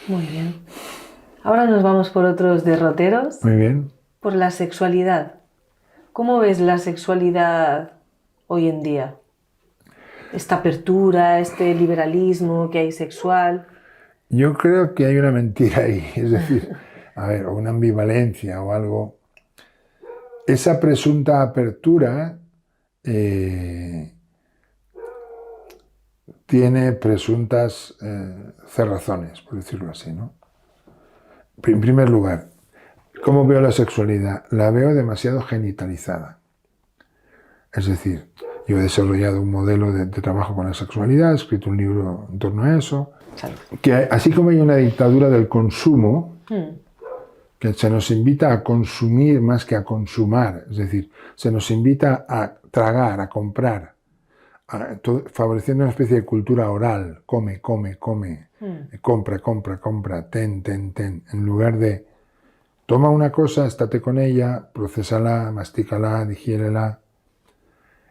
Muy bien. Ahora nos vamos por otros derroteros. Muy bien. Por la sexualidad. ¿Cómo ves la sexualidad hoy en día? Esta apertura, este liberalismo que hay sexual. Yo creo que hay una mentira ahí, es decir, a ver, o una ambivalencia o algo. Esa presunta apertura tiene presuntas cerrazones, por decirlo así, ¿no? En primer lugar, ¿cómo veo la sexualidad? La veo demasiado genitalizada. Es decir, yo he desarrollado un modelo de trabajo con la sexualidad, he escrito un libro en torno a eso, que así como hay una dictadura del consumo, que se nos invita a consumir más que a consumar, es decir, se nos invita a tragar, a comprar, favoreciendo una especie de cultura oral, come, compra, ten, en lugar de toma una cosa, estate con ella, procésala, mastícala, digiérela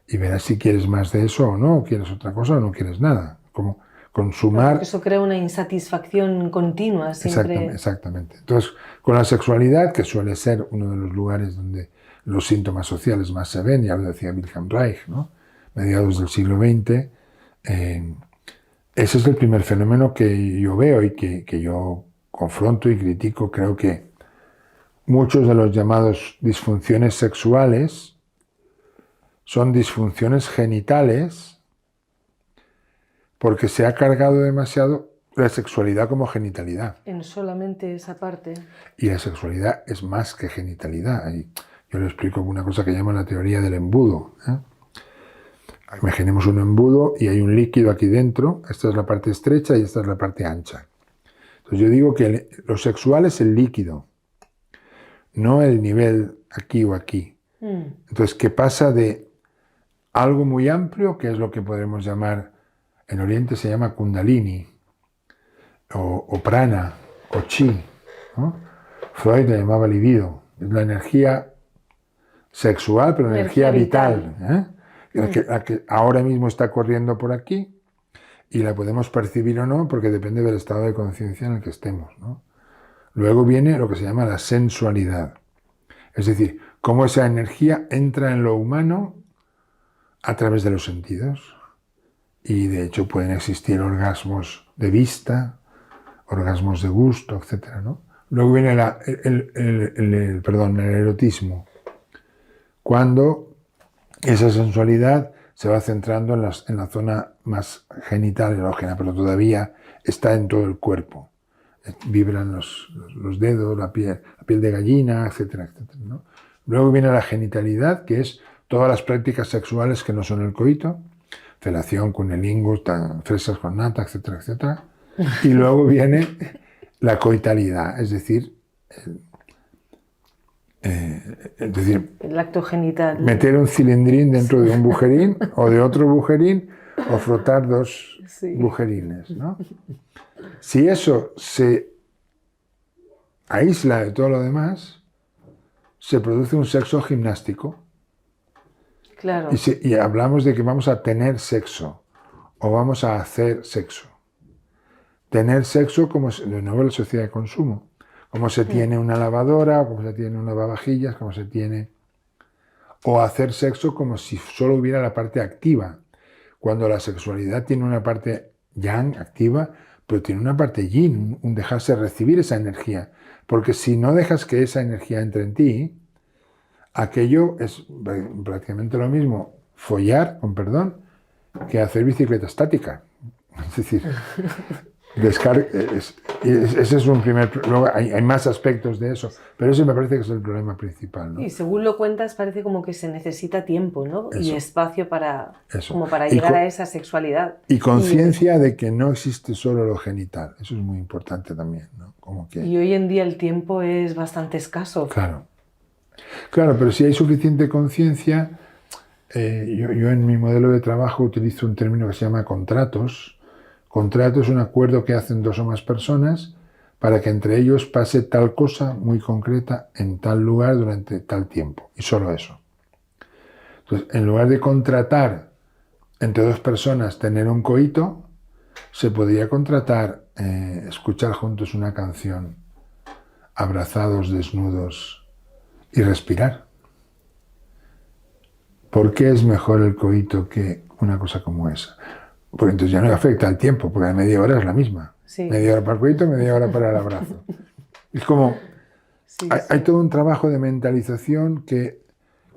y verás si quieres más de eso o no, quieres otra cosa o no quieres nada. Como consumar... Porque eso crea una insatisfacción continua siempre. Exactamente. Entonces, con la sexualidad, que suele ser uno de los lugares donde los síntomas sociales más se ven, ya lo decía Wilhelm Reich, ¿no? Mediados del siglo XX, ese es el primer fenómeno que yo veo y que yo confronto y critico. Creo que muchos de los llamados disfunciones sexuales son disfunciones genitales porque se ha cargado demasiado la sexualidad como genitalidad. En solamente esa parte. Y la sexualidad es más que genitalidad. Y yo lo explico con una cosa que llamo la teoría del embudo. Imaginemos un embudo y hay un líquido aquí dentro. Esta es la parte estrecha y esta es la parte ancha. Entonces yo digo que lo sexual es el líquido, no el nivel aquí o aquí. Entonces, ¿qué pasa de algo muy amplio, que es lo que podemos llamar, en Oriente se llama Kundalini, o prana, o chi, ¿no? Freud le llamaba libido, es la energía sexual, pero energía vital. La que ahora mismo está corriendo por aquí y la podemos percibir o no porque depende del estado de conciencia en el que estemos, ¿no? Luego viene lo que se llama la sensualidad, es decir, cómo esa energía entra en lo humano a través de los sentidos y de hecho pueden existir orgasmos de vista, orgasmos de gusto, etc., ¿no? Luego viene el erotismo, cuando esa sensualidad se va centrando en la zona más genital erógena, pero todavía está en todo el cuerpo. Vibran los dedos, la piel de gallina, etcétera, etcétera, ¿no? Luego viene la genitalidad, que es todas las prácticas sexuales que no son el coito, felación, cunnilingus, fresas con nata, etcétera, etcétera. Y luego viene la coitalidad, es decir, el acto genital. Meter un cilindrín dentro de un bujerín o de otro bujerín o frotar dos bujerines, ¿no? Si eso se aísla de todo lo demás, se produce un sexo gimnástico. Claro. Y hablamos de que vamos a tener sexo o vamos a hacer sexo. Tener sexo como de nuevo la sociedad de consumo. Como se tiene una lavadora, o como se tiene un lavavajillas, como se tiene... O hacer sexo como si solo hubiera la parte activa. Cuando la sexualidad tiene una parte yang, activa, pero tiene una parte yin, un dejarse recibir esa energía. Porque si no dejas que esa energía entre en ti, aquello es prácticamente lo mismo follar, con perdón, que hacer bicicleta estática. Es decir, ese es un primer... Luego hay más aspectos de eso, pero ese me parece que es el problema principal, ¿no? Y según lo cuentas, parece como que se necesita tiempo, ¿no? Y espacio como para llegar a esa sexualidad. Y conciencia de que no existe solo lo genital. Eso es muy importante también, ¿no? Y hoy en día el tiempo es bastante escaso. Claro. Claro, pero si hay suficiente conciencia, yo en mi modelo de trabajo utilizo un término que se llama contratos. Contrato es un acuerdo que hacen dos o más personas para que entre ellos pase tal cosa muy concreta en tal lugar durante tal tiempo. Y solo eso. Entonces, en lugar de contratar entre dos personas tener un coíto, se podría contratar escuchar juntos una canción, abrazados, desnudos y respirar. ¿Por qué es mejor el coíto que una cosa como esa? Porque entonces ya no afecta al tiempo, porque la media hora es la misma. Sí. Media hora para el coito, media hora para el abrazo. Es como, hay todo un trabajo de mentalización que,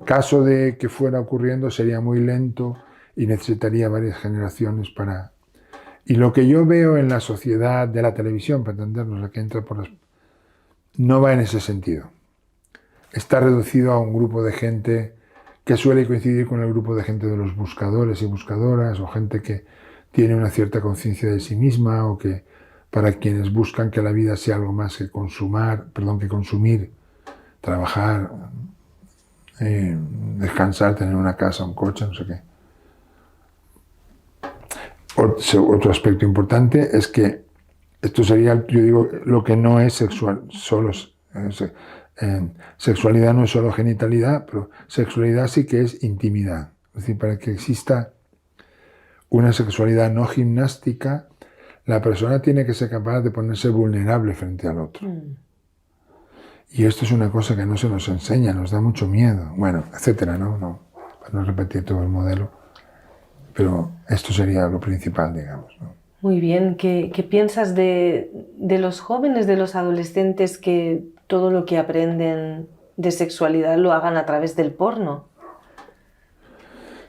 caso de que fuera ocurriendo, sería muy lento y necesitaría varias generaciones para... Y lo que yo veo en la sociedad de la televisión, para entendernos, la que entra por las... no va en ese sentido. Está reducido a un grupo de gente que suele coincidir con el grupo de gente de los buscadores y buscadoras, o gente que tiene una cierta conciencia de sí misma, o que para quienes buscan que la vida sea algo más que consumir, trabajar, descansar, tener una casa, un coche, no sé qué. Otro aspecto importante es que esto sería, yo digo, lo que no es sexual, sexualidad no es solo genitalidad, pero sexualidad sí que es intimidad. Es decir, para que exista una sexualidad no gimnástica, la persona tiene que ser capaz de ponerse vulnerable frente al otro. Y esto es una cosa que no se nos enseña, nos da mucho miedo. Bueno, etcétera, ¿no? Para no repetir todo el modelo. Pero esto sería lo principal, digamos, ¿no? Muy bien. ¿Qué piensas de los jóvenes, de los adolescentes que todo lo que aprenden de sexualidad lo hagan a través del porno?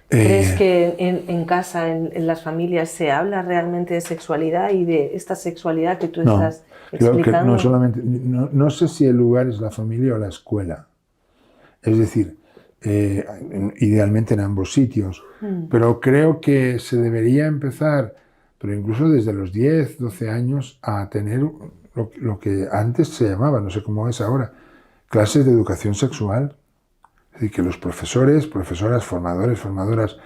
¿Crees que en casa, en las familias, se habla realmente de sexualidad y de esta sexualidad que tú estás explicando? Creo que no solamente, no sé si el lugar es la familia o la escuela. Es decir, idealmente en ambos sitios. Pero creo que se debería empezar, pero incluso desde los 10, 12 años, a tener lo que antes se llamaba, no sé cómo es ahora, clases de educación sexual. Es decir, que los profesores, profesoras, formadores, formadoras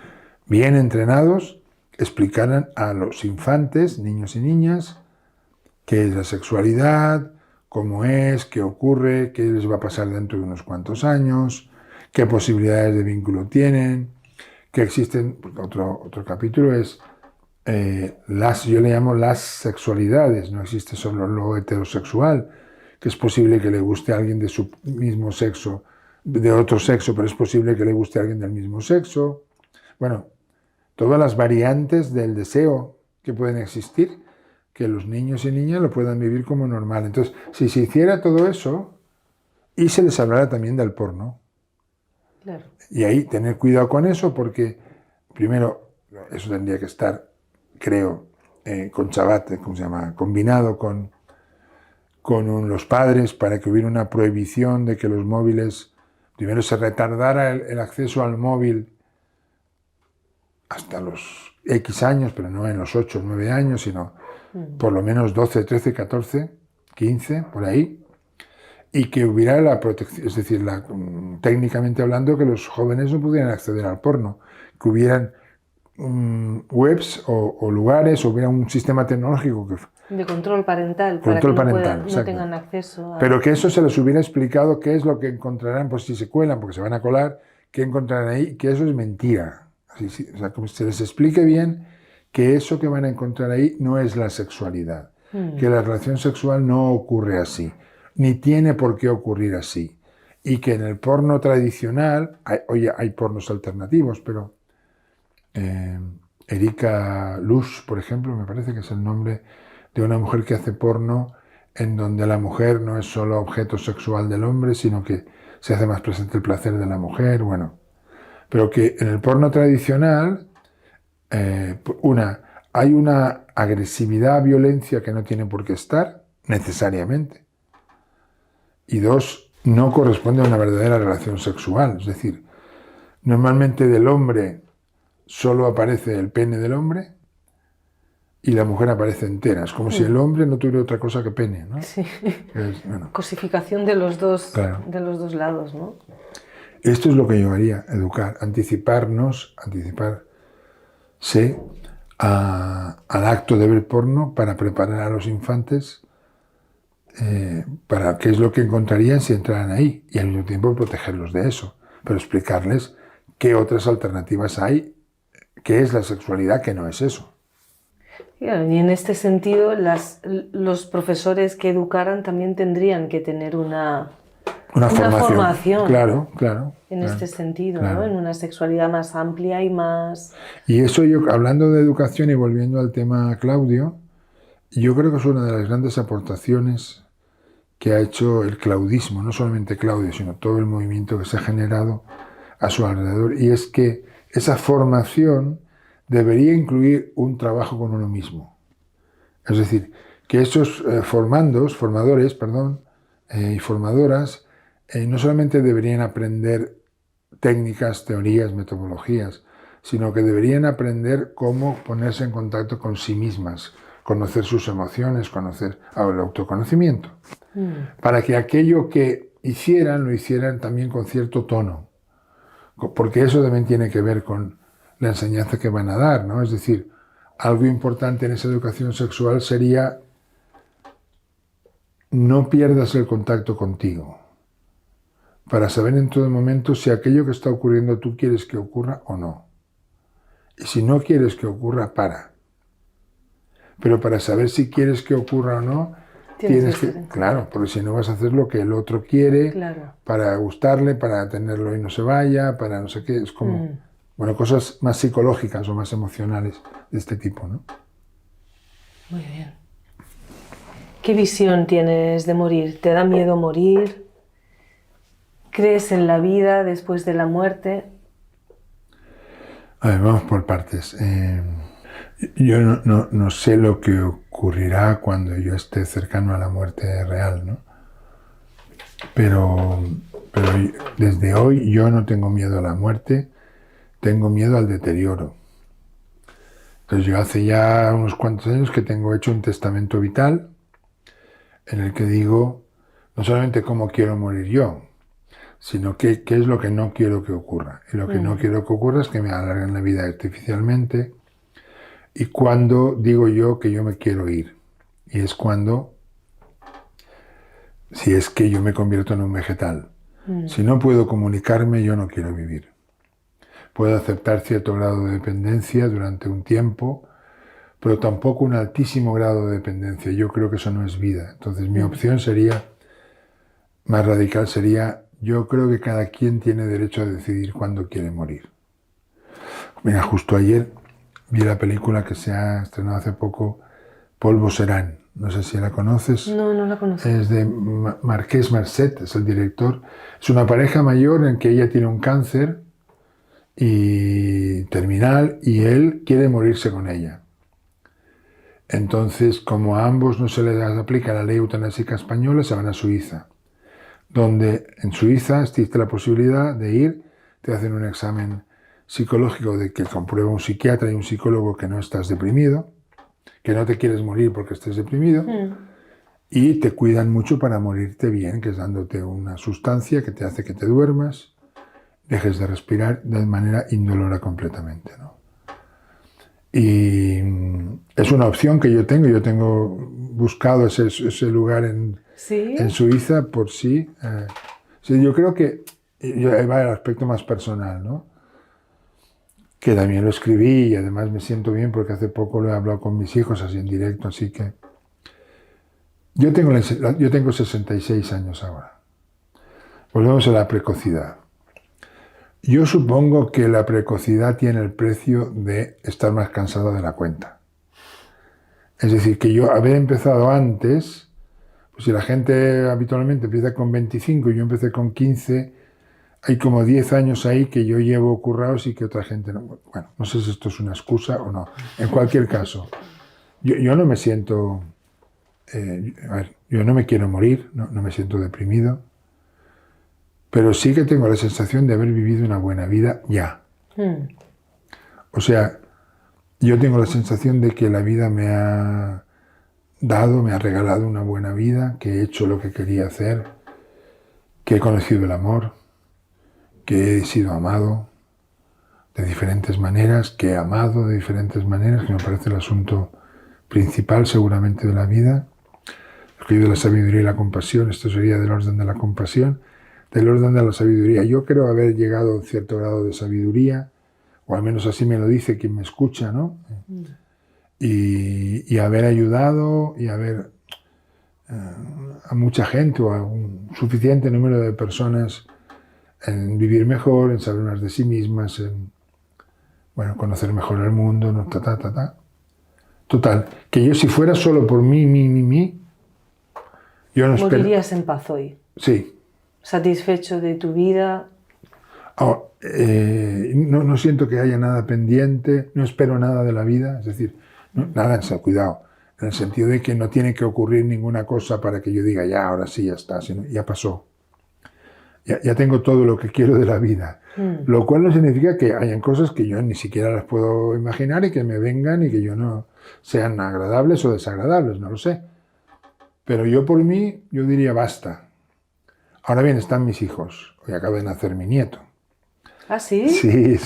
bien entrenados explicaran a los infantes, niños y niñas, qué es la sexualidad, cómo es, qué ocurre, qué les va a pasar dentro de unos cuantos años, qué posibilidades de vínculo tienen, que existen. Otro capítulo es yo le llamo las sexualidades. No existe solo lo heterosexual, que es posible que le guste a alguien de su mismo sexo, de otro sexo, pero es posible que le guste a alguien del mismo sexo. Bueno, todas las variantes del deseo que pueden existir, que los niños y niñas lo puedan vivir como normal. Entonces, si se hiciera todo eso, y se les hablara también del porno. Claro. Y ahí tener cuidado con eso, porque primero, eso tendría que estar, creo, con Shabbat, ¿cómo se llama?, combinado con los padres, para que hubiera una prohibición de que los móviles, primero se retardara el acceso al móvil hasta los X años, pero no en los 8 o 9 años, sino por lo menos 12, 13, 14, 15, por ahí, y que hubiera la protección, es decir, técnicamente hablando, que los jóvenes no pudieran acceder al porno, que hubieran webs o lugares, o hubiera un sistema tecnológico de control parental, para que no tengan acceso a... Pero que eso se les hubiera explicado qué es lo que encontrarán, pues si se cuelan, porque se van a colar, qué encontrarán ahí, que eso es mentira. O sea, que se les explique bien que eso que van a encontrar ahí no es la sexualidad, que la relación sexual no ocurre así, ni tiene por qué ocurrir así, y que en el porno tradicional, hay pornos alternativos, pero Erika Lush, por ejemplo, me parece que es el nombre de una mujer que hace porno en donde la mujer no es solo objeto sexual del hombre, sino que se hace más presente el placer de la mujer, bueno. Pero que en el porno tradicional, hay una agresividad, violencia que no tiene por qué estar, necesariamente. Y dos, no corresponde a una verdadera relación sexual. Es decir, normalmente del hombre solo aparece el pene del hombre y la mujer aparece entera. Es como si el hombre no tuviera otra cosa que pene, ¿no? Sí. Bueno, Cosificación de los dos, claro. de los dos lados, ¿no? Esto es lo que yo haría, educar, anticiparse al acto de ver porno para preparar a los infantes para qué es lo que encontrarían si entraran ahí y al mismo tiempo protegerlos de eso, pero explicarles qué otras alternativas hay, qué es la sexualidad, que no es eso. Y en este sentido, los profesores que educaran también tendrían que tener una formación. Claro. En este sentido, claro. ¿no? En una sexualidad más amplia y más... Y eso yo, hablando de educación y volviendo al tema Claudio, yo creo que es una de las grandes aportaciones que ha hecho el claudismo, no solamente Claudio, sino todo el movimiento que se ha generado a su alrededor, y es que esa formación debería incluir un trabajo con uno mismo. Es decir, que esos formadores y formadoras no solamente deberían aprender técnicas, teorías, metodologías, sino que deberían aprender cómo ponerse en contacto con sí mismas, conocer sus emociones, conocer el autoconocimiento, para que aquello que hicieran, lo hicieran también con cierto tono, porque eso también tiene que ver con la enseñanza que van a dar, ¿no? Es decir, algo importante en esa educación sexual sería no pierdas el contacto contigo, para saber en todo momento si aquello que está ocurriendo tú quieres que ocurra o no. Y si no quieres que ocurra, para. Pero para saber si quieres que ocurra o no, tienes que... Claro, porque si no vas a hacer lo que el otro quiere, claro, para gustarle, para tenerlo y no se vaya, para no sé qué. Es como, bueno, cosas más psicológicas o más emocionales de este tipo, ¿no? Muy bien. ¿Qué visión tienes de morir? ¿Te da miedo morir? ¿Crees en la vida después de la muerte? A ver, vamos por partes. Yo no sé lo que ocurrirá cuando yo esté cercano a la muerte real, ¿no? Pero desde hoy yo no tengo miedo a la muerte, tengo miedo al deterioro. Entonces yo hace ya unos cuantos años que tengo hecho un testamento vital en el que digo no solamente cómo quiero morir yo, sino qué es lo que no quiero que ocurra. Y lo que no quiero que ocurra es que me alarguen la vida artificialmente. Y cuando digo yo que yo me quiero ir. Y es cuando, si es que yo me convierto en un vegetal. Si no puedo comunicarme, yo no quiero vivir. Puedo aceptar cierto grado de dependencia durante un tiempo, pero tampoco un altísimo grado de dependencia. Yo creo que eso no es vida. Entonces mi opción sería, más radical sería, yo creo que cada quien tiene derecho a decidir cuándo quiere morir. Mira, justo ayer vi la película que se ha estrenado hace poco, Polvo Serán. No sé si la conoces. No, no la conozco. Es de Marqués Marcet, es el director. Es una pareja mayor en que ella tiene un cáncer y terminal y él quiere morirse con ella. Entonces, como a ambos no se les aplica la ley eutanásica española, se van a Suiza, donde en Suiza existe la posibilidad de ir, te hacen un examen psicológico de que comprueba un psiquiatra y un psicólogo que no estás deprimido, que no te quieres morir porque estés deprimido, y te cuidan mucho para morirte bien, que es dándote una sustancia que te hace que te duermas, dejes de respirar de manera indolora completamente, ¿no? Y es una opción que yo tengo buscado ese lugar en Suiza por sí. Sí, yo creo que ahí va el aspecto más personal, ¿no? Que también lo escribí y además me siento bien porque hace poco lo he hablado con mis hijos así en directo, así que yo tengo 66 años ahora. Volvemos a la precocidad. Yo supongo que la precocidad tiene el precio de estar más cansado de la cuenta. Es decir, que yo haber empezado antes, pues si la gente habitualmente empieza con 25 y yo empecé con 15, hay como 10 años ahí que yo llevo currados y que otra gente no. Bueno, no sé si esto es una excusa o no. En cualquier caso, yo no me siento, a ver, yo no me quiero morir, no me siento deprimido, pero sí que tengo la sensación de haber vivido una buena vida ya. O sea, yo tengo la sensación de que la vida me ha dado, me ha regalado una buena vida, que he hecho lo que quería hacer, que he conocido el amor, que he sido amado de diferentes maneras, que he amado de diferentes maneras, que me parece el asunto principal seguramente de la vida. El de la sabiduría y la compasión, esto sería del orden de la compasión, del orden de la sabiduría. Yo creo haber llegado a un cierto grado de sabiduría, o al menos así me lo dice quien me escucha, ¿no? Y haber ayudado y haber a mucha gente o a un suficiente número de personas en vivir mejor, en saber más de sí mismas, en conocer mejor el mundo, ¿no? Total, que yo si fuera solo por mí, yo no espero... ¿Morirías en paz hoy? Sí. ¿Satisfecho de tu vida? No siento que haya nada pendiente, no espero nada de la vida, es decir, nada, cuidado, en el sentido de que no tiene que ocurrir ninguna cosa para que yo diga, ya, ahora sí, ya está, sino ya pasó. Ya tengo todo lo que quiero de la vida, lo cual no significa que hayan cosas que yo ni siquiera las puedo imaginar y que me vengan y que yo no sean agradables o desagradables, no lo sé. Pero yo por mí, yo diría basta. Ahora bien, están mis hijos, hoy acaba de nacer mi nieto. ¿Ah, sí? Sí,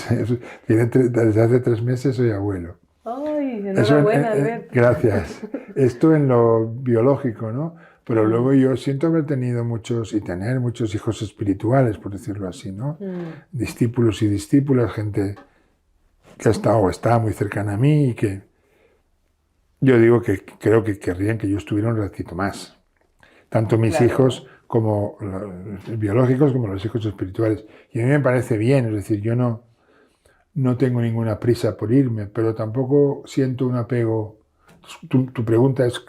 desde hace 3 meses soy abuelo. ¡Ay, enhorabuena, Albert! Gracias. Esto en lo biológico, ¿no? Pero luego yo siento haber tenido muchos, y tener muchos hijos espirituales, por decirlo así, ¿no? Discípulos y discípulas, gente que ha estado o está muy cercana a mí y que yo digo que creo que querrían que yo estuviera un ratito más. Tanto mis hijos como los biológicos como los hijos espirituales. Y a mí me parece bien, es decir, yo no tengo ninguna prisa por irme, pero tampoco siento un apego. Tu pregunta es,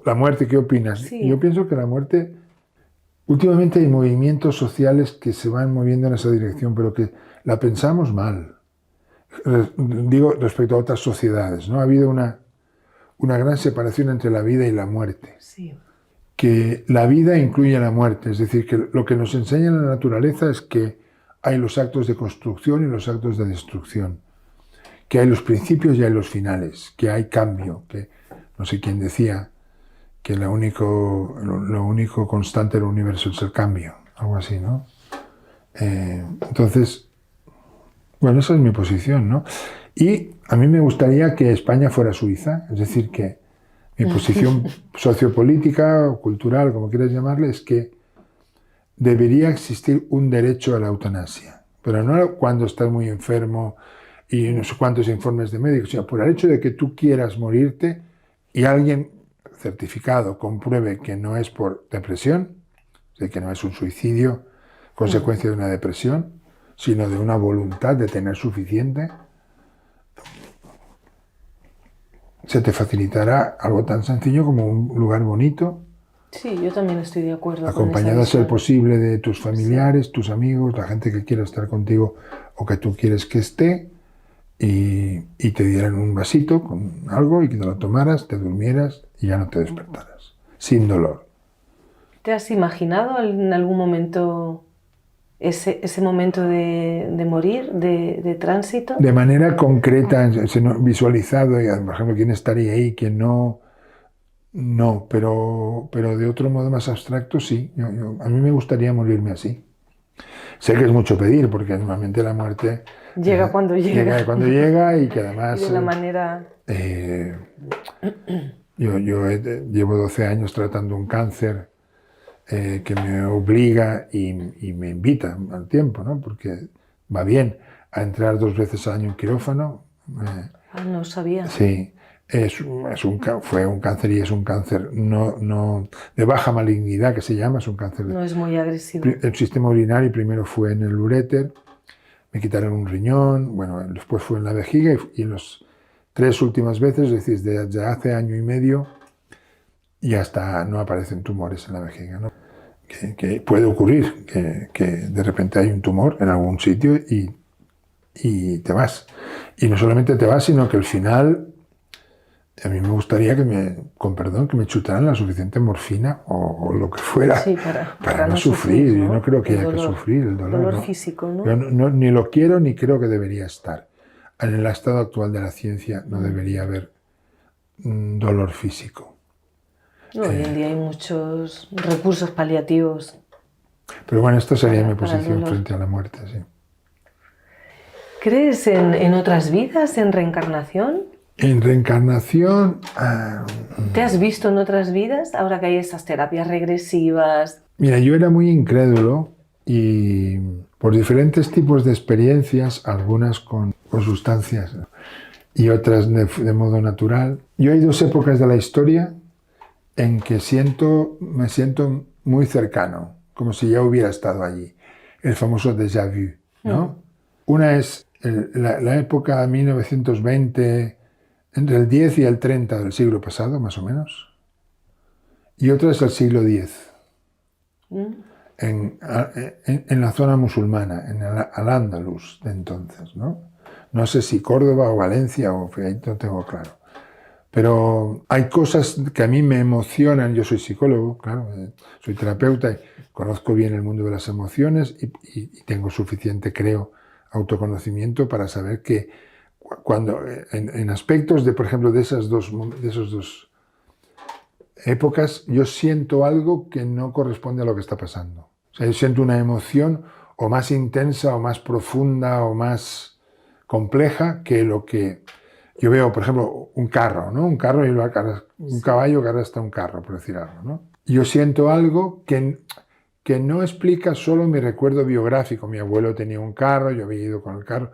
¿la muerte qué opinas? Sí. Yo pienso que la muerte, últimamente hay movimientos sociales que se van moviendo en esa dirección, pero que la pensamos mal. Digo, respecto a otras sociedades, ¿no? Ha habido una gran separación entre la vida y la muerte. Sí. Que la vida incluye la muerte, es decir, que lo que nos enseña la naturaleza es que hay los actos de construcción y los actos de destrucción, que hay los principios y hay los finales, que hay cambio, que no sé quién decía que lo único constante del universo es el cambio, algo así, ¿no? Entonces, bueno, esa es mi posición, ¿no? Y a mí me gustaría que España fuera Suiza, es decir, que mi posición sociopolítica o cultural, como quieras llamarle, es que debería existir un derecho a la eutanasia, pero no cuando estás muy enfermo y no sé cuántos informes de médicos, sino por el hecho de que tú quieras morirte y alguien certificado compruebe que no es por depresión, de que no es un suicidio consecuencia de una depresión, sino de una voluntad de tener suficiente, se te facilitará algo tan sencillo como un lugar bonito. Sí, yo también estoy de acuerdo. Acompañado a ser posible de tus familiares, tus amigos, la gente que quiera estar contigo o que tú quieres que esté, y te dieran un vasito con algo y que te lo tomaras, te durmieras y ya no te despertaras, sin dolor. ¿Te has imaginado en algún momento ese momento de morir, de tránsito? De manera concreta, visualizado, por ejemplo, quién estaría ahí, quién no, pero de otro modo más abstracto sí. A mí me gustaría morirme así. Sé que es mucho pedir, porque normalmente la muerte llega cuando llega. Llega cuando llega y que además... Y de la manera... yo llevo 12 años tratando un cáncer que me obliga y me invita al tiempo, ¿no? Porque va bien a entrar 2 veces al año en quirófano. No sabía. Sí. Fue un cáncer y es un cáncer no de baja malignidad, que se llama, es un cáncer. No es muy agresivo. El sistema urinario primero fue en el uréter, me quitaron un riñón, bueno, después fue en la vejiga y en las 3 últimas veces, es decir, desde hace año y medio, y hasta no aparecen tumores en la vejiga, ¿no? que puede ocurrir, que de repente hay un tumor en algún sitio y te vas. Y no solamente te vas, sino que al final, a mí me gustaría con perdón, que me chutaran la suficiente morfina o lo que fuera Sí, para no sufrir. ¿no? Yo no creo que El haya dolor, que sufrir el dolor. dolor ¿no? físico, ¿no? Yo ni lo quiero ni creo que debería estar. En el estado actual de la ciencia no debería haber dolor físico. No, hoy en día hay muchos recursos paliativos. Pero bueno, esta sería mi para el posición dolor. frente a la muerte, sí. ¿Crees en otras vidas, en reencarnación? En reencarnación... ¿Te has visto en otras vidas ahora que hay esas terapias regresivas? Mira, yo era muy incrédulo y por diferentes tipos de experiencias, algunas con sustancias y otras de modo natural. Yo hay dos épocas de la historia en que me siento muy cercano, como si ya hubiera estado allí. El famoso déjà vu, ¿no? Una es la época de 1920, entre el 10 y el 30 del siglo pasado, más o menos. Y otra es el siglo X, en la zona musulmana, en el Al-Ándalus de entonces, ¿no? No sé si Córdoba o Valencia, ahí no tengo claro. Pero hay cosas que a mí me emocionan. Yo soy psicólogo, claro, soy terapeuta y conozco bien el mundo de las emociones y tengo suficiente, creo, autoconocimiento para saber que cuando en aspectos de, por ejemplo, de esas dos épocas, yo siento algo que no corresponde a lo que está pasando. O sea, yo siento una emoción o más intensa o más profunda o más compleja que lo que yo veo, por ejemplo, un carro, ¿no? Un caballo que arrastra un carro, por decir algo, ¿no? Yo siento algo que no explica solo mi recuerdo biográfico. Mi abuelo tenía un carro, yo había ido con el carro,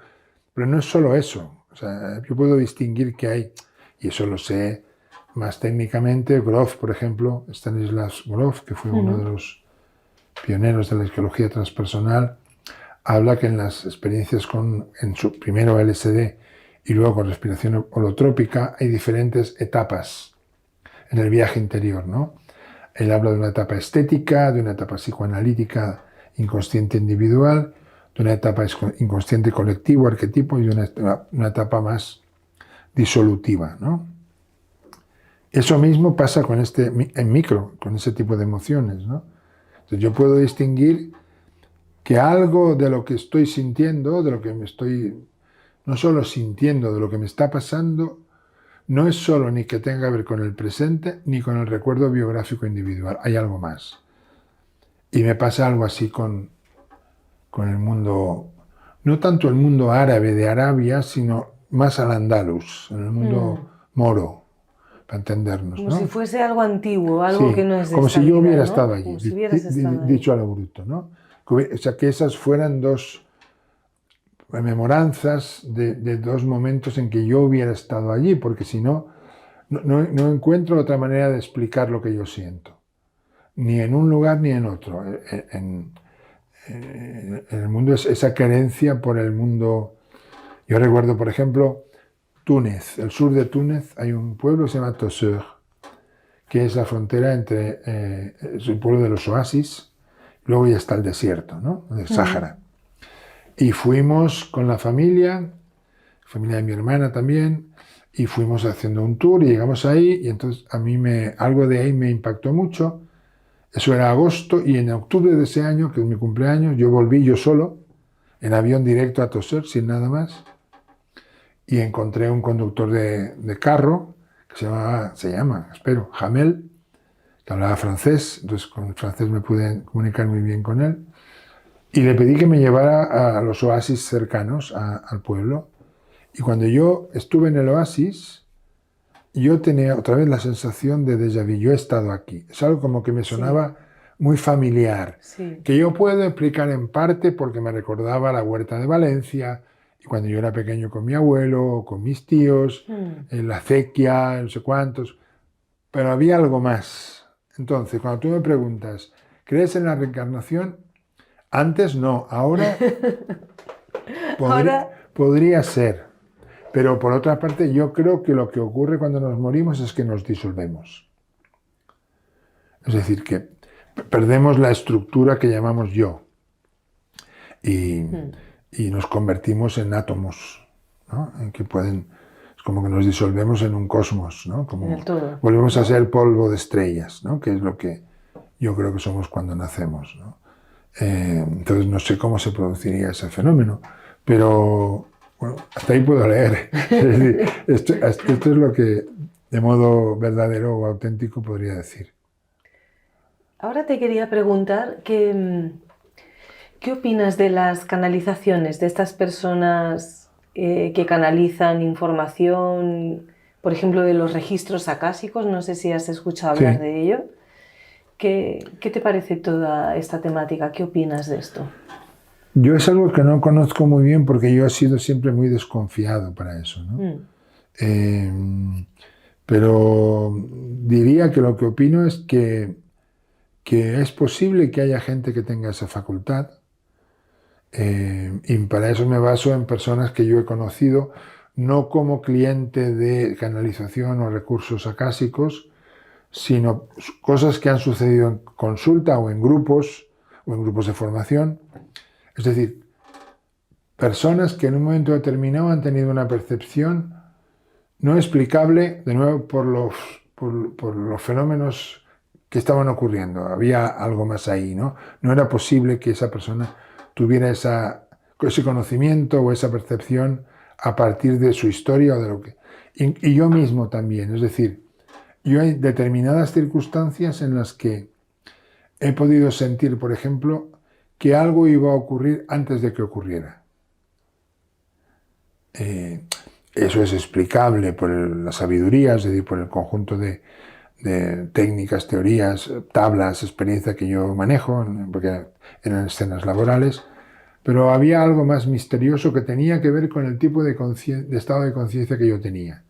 pero no es solo eso. O sea, yo puedo distinguir que hay, y eso lo sé más técnicamente, Grof, por ejemplo, Stanislas Grof, que fue uno de los pioneros de la psicología transpersonal, habla que en las experiencias en su primero LSD y luego con respiración holotrópica hay diferentes etapas en el viaje interior, ¿no? Él habla de una etapa estética, de una etapa psicoanalítica inconsciente individual, de una etapa inconsciente colectivo, arquetipo, y de una etapa más disolutiva, ¿no? Eso mismo pasa con con ese tipo de emociones, ¿no? Entonces yo puedo distinguir que algo de lo que estoy sintiendo, de lo que me estoy no solo sintiendo, de lo que me está pasando, no es solo ni que tenga que ver con el presente ni con el recuerdo biográfico individual, hay algo más. Y me pasa algo así con el mundo, no tanto el mundo árabe de Arabia, sino más al andaluz, en el mundo moro, para entendernos, Como ¿no? si fuese algo antiguo, algo Sí, que no es de como esta si yo vida, hubiera ¿no? estado allí, Como si hubieras estado ahí. dicho a lo bruto, ¿no? O sea, que esas fueran dos rememoranzas de dos momentos en que yo hubiera estado allí, porque si no, no encuentro otra manera de explicar lo que yo siento, ni en un lugar ni en otro. En el mundo es esa carencia por el mundo. Yo recuerdo, por ejemplo, Túnez, el sur de Túnez, hay un pueblo que se llama Tozeur, que es la frontera entre es el pueblo de los oasis, luego ya está el desierto, ¿no? El Sáhara. Y fuimos con la familia de mi hermana también, y fuimos haciendo un tour y llegamos ahí, y entonces a mí algo de ahí me impactó mucho. Eso era agosto, y en octubre de ese año, que es mi cumpleaños, yo volví yo solo, en avión directo a Tozeur, sin nada más, y encontré un conductor de carro, que se llama, espero, Jamel, que hablaba francés, entonces con el francés me pude comunicar muy bien con él, y le pedí que me llevara a los oasis cercanos al pueblo. Y cuando yo estuve en el oasis, yo tenía otra vez la sensación de déjà vu, yo he estado aquí. Es algo como que me sonaba muy familiar, que yo puedo explicar en parte porque me recordaba la huerta de Valencia, y cuando yo era pequeño con mi abuelo, con mis tíos, en la acequia, no sé cuántos, pero había algo más. Entonces, cuando tú me preguntas, ¿crees en la reencarnación? Antes no, ahora podría ser. Pero por otra parte, yo creo que lo que ocurre cuando nos morimos es que nos disolvemos. Es decir, que perdemos la estructura que llamamos yo y nos convertimos en átomos, ¿no? En que pueden, es como que nos disolvemos en un cosmos, ¿no? Como en el todo. volvemos a ser polvo de estrellas, ¿no? Que es lo que yo creo que somos cuando nacemos, ¿no? Entonces no sé cómo se produciría ese fenómeno, pero bueno, hasta ahí puedo leer. Es decir, esto es lo que de modo verdadero o auténtico podría decir. Ahora te quería preguntar ¿qué opinas de las canalizaciones, de estas personas que canalizan información, por ejemplo, de los registros acásicos? No sé si has escuchado hablar Sí. de ello. ¿Qué te parece toda esta temática? ¿Qué opinas de esto? Yo es algo que no conozco muy bien porque yo he sido siempre muy desconfiado para eso, ¿no? Pero diría que lo que opino es que es posible que haya gente que tenga esa facultad, y para eso me baso en personas que yo he conocido, no como cliente de canalización o recursos acásicos, sino cosas que han sucedido en consulta o en grupos de formación. Es decir, personas que en un momento determinado han tenido una percepción no explicable, de nuevo, por los fenómenos que estaban ocurriendo. Había algo más ahí, ¿no? No era posible que esa persona tuviera ese conocimiento o esa percepción a partir de su historia o de lo que... Y yo mismo también, es decir, yo hay determinadas circunstancias en las que he podido sentir, por ejemplo, que algo iba a ocurrir antes de que ocurriera. Eso es explicable por la sabiduría, es decir, por el conjunto de técnicas, teorías, tablas, experiencia que yo manejo, porque eran escenas laborales, pero había algo más misterioso que tenía que ver con el tipo de estado de conciencia que yo tenía.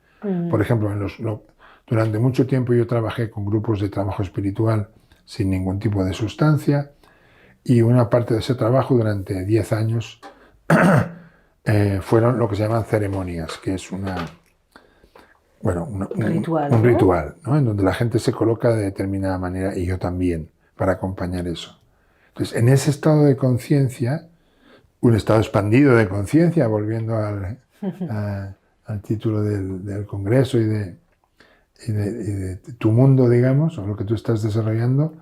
Por ejemplo, durante mucho tiempo yo trabajé con grupos de trabajo espiritual sin ningún tipo de sustancia, y una parte de ese trabajo durante 10 años fueron lo que se llaman ceremonias, que es un ritual, ¿no? En donde la gente se coloca de determinada manera, y yo también, para acompañar eso. Entonces, en ese estado de conciencia, un estado expandido de conciencia, volviendo al título del Congreso y de tu mundo, digamos, o lo que tú estás desarrollando,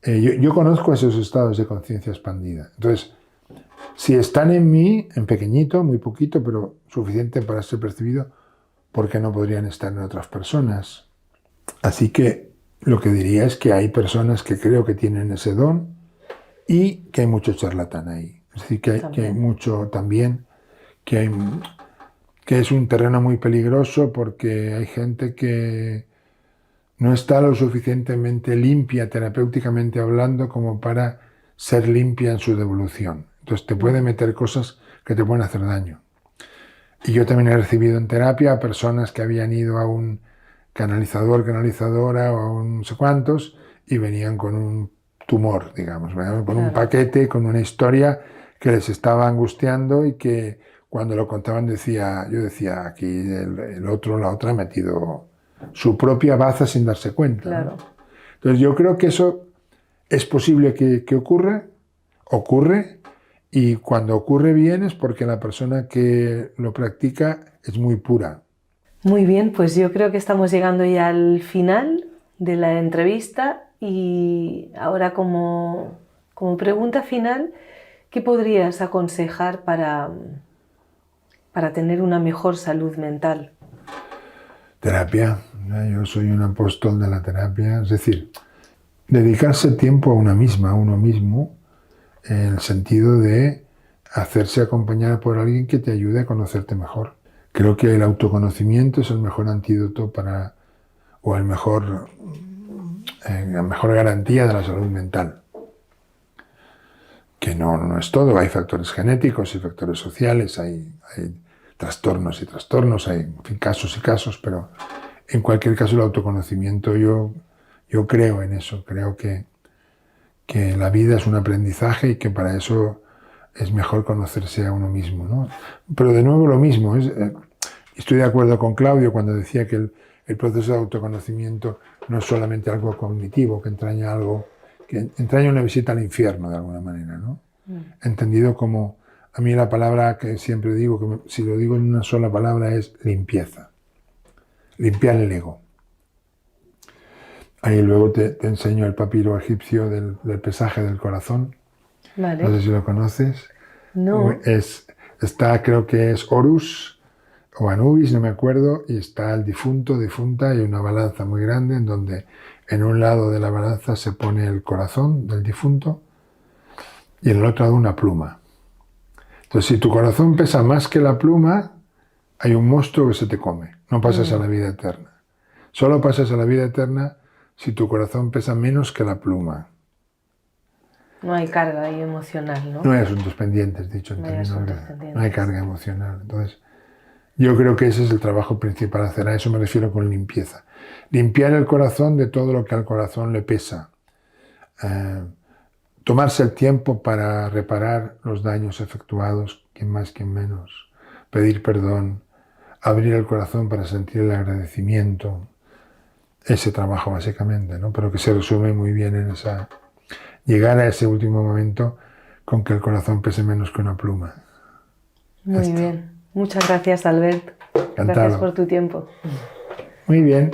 yo conozco esos estados de conciencia expandida. Entonces, si están en mí, en pequeñito, muy poquito, pero suficiente para ser percibido, ¿por qué no podrían estar en otras personas? Así que lo que diría es que hay personas que creo que tienen ese don y que hay mucho charlatán ahí. Es decir, que hay mucho también, que es un terreno muy peligroso porque hay gente que no está lo suficientemente limpia, terapéuticamente hablando, como para ser limpia en su devolución. Entonces te puede meter cosas que te pueden hacer daño. Y yo también he recibido en terapia a personas que habían ido a un canalizadora o a un no sé cuántos y venían con un tumor, digamos, con un paquete, con una historia que les estaba angustiando y que cuando lo contaban yo decía, aquí el otro, la otra ha metido su propia baza sin darse cuenta. Claro. ¿No? Entonces yo creo que eso es posible que ocurre, y cuando ocurre bien es porque la persona que lo practica es muy pura. Muy bien, pues yo creo que estamos llegando ya al final de la entrevista, y ahora como pregunta final, ¿qué podrías aconsejar para tener una mejor salud mental? Terapia. Yo soy un apóstol de la terapia, es decir, dedicarse tiempo a uno mismo, en el sentido de hacerse acompañar por alguien que te ayude a conocerte mejor. Creo que el autoconocimiento es el mejor antídoto o la mejor garantía de la salud mental. Que no es todo, hay factores genéticos y factores sociales, hay trastornos y trastornos, hay en fin, casos y casos, pero en cualquier caso el autoconocimiento, yo creo en eso, creo que la vida es un aprendizaje y que para eso es mejor conocerse a uno mismo, ¿no? Pero de nuevo lo mismo, estoy de acuerdo con Claudio cuando decía que el proceso de autoconocimiento no es solamente algo cognitivo, que entraña algo que entraña una visita al infierno de alguna manera, ¿no? Entendido como, a mí la palabra que siempre digo, si lo digo en una sola palabra, es limpieza. Limpiar el ego. Ahí luego te enseño el papiro egipcio del pesaje del corazón. Vale. No sé si lo conoces. No. Está, creo que es Horus o Anubis, no me acuerdo, y está el difunto, difunta, y una balanza muy grande en donde en un lado de la balanza se pone el corazón del difunto y en el otro lado una pluma. Entonces, si tu corazón pesa más que la pluma, hay un monstruo que se te come. No pasas a la vida eterna. Solo pasas a la vida eterna si tu corazón pesa menos que la pluma. No hay carga ahí emocional, ¿no? No hay asuntos pendientes, dicho en No hay términos asuntos de... pendientes. No hay carga emocional. Entonces, yo creo que ese es el trabajo principal a hacer. A eso me refiero con limpieza. Limpiar el corazón de todo lo que al corazón le pesa. Tomarse el tiempo para reparar los daños efectuados, quien más, quien menos. Pedir perdón. Abrir el corazón para sentir el agradecimiento. Ese trabajo básicamente, ¿no? Pero que se resume muy bien en esa... Llegar a ese último momento con que el corazón pese menos que una pluma. Muy bien. Muchas gracias, Albert. Encantado. Gracias por tu tiempo. Muy bien.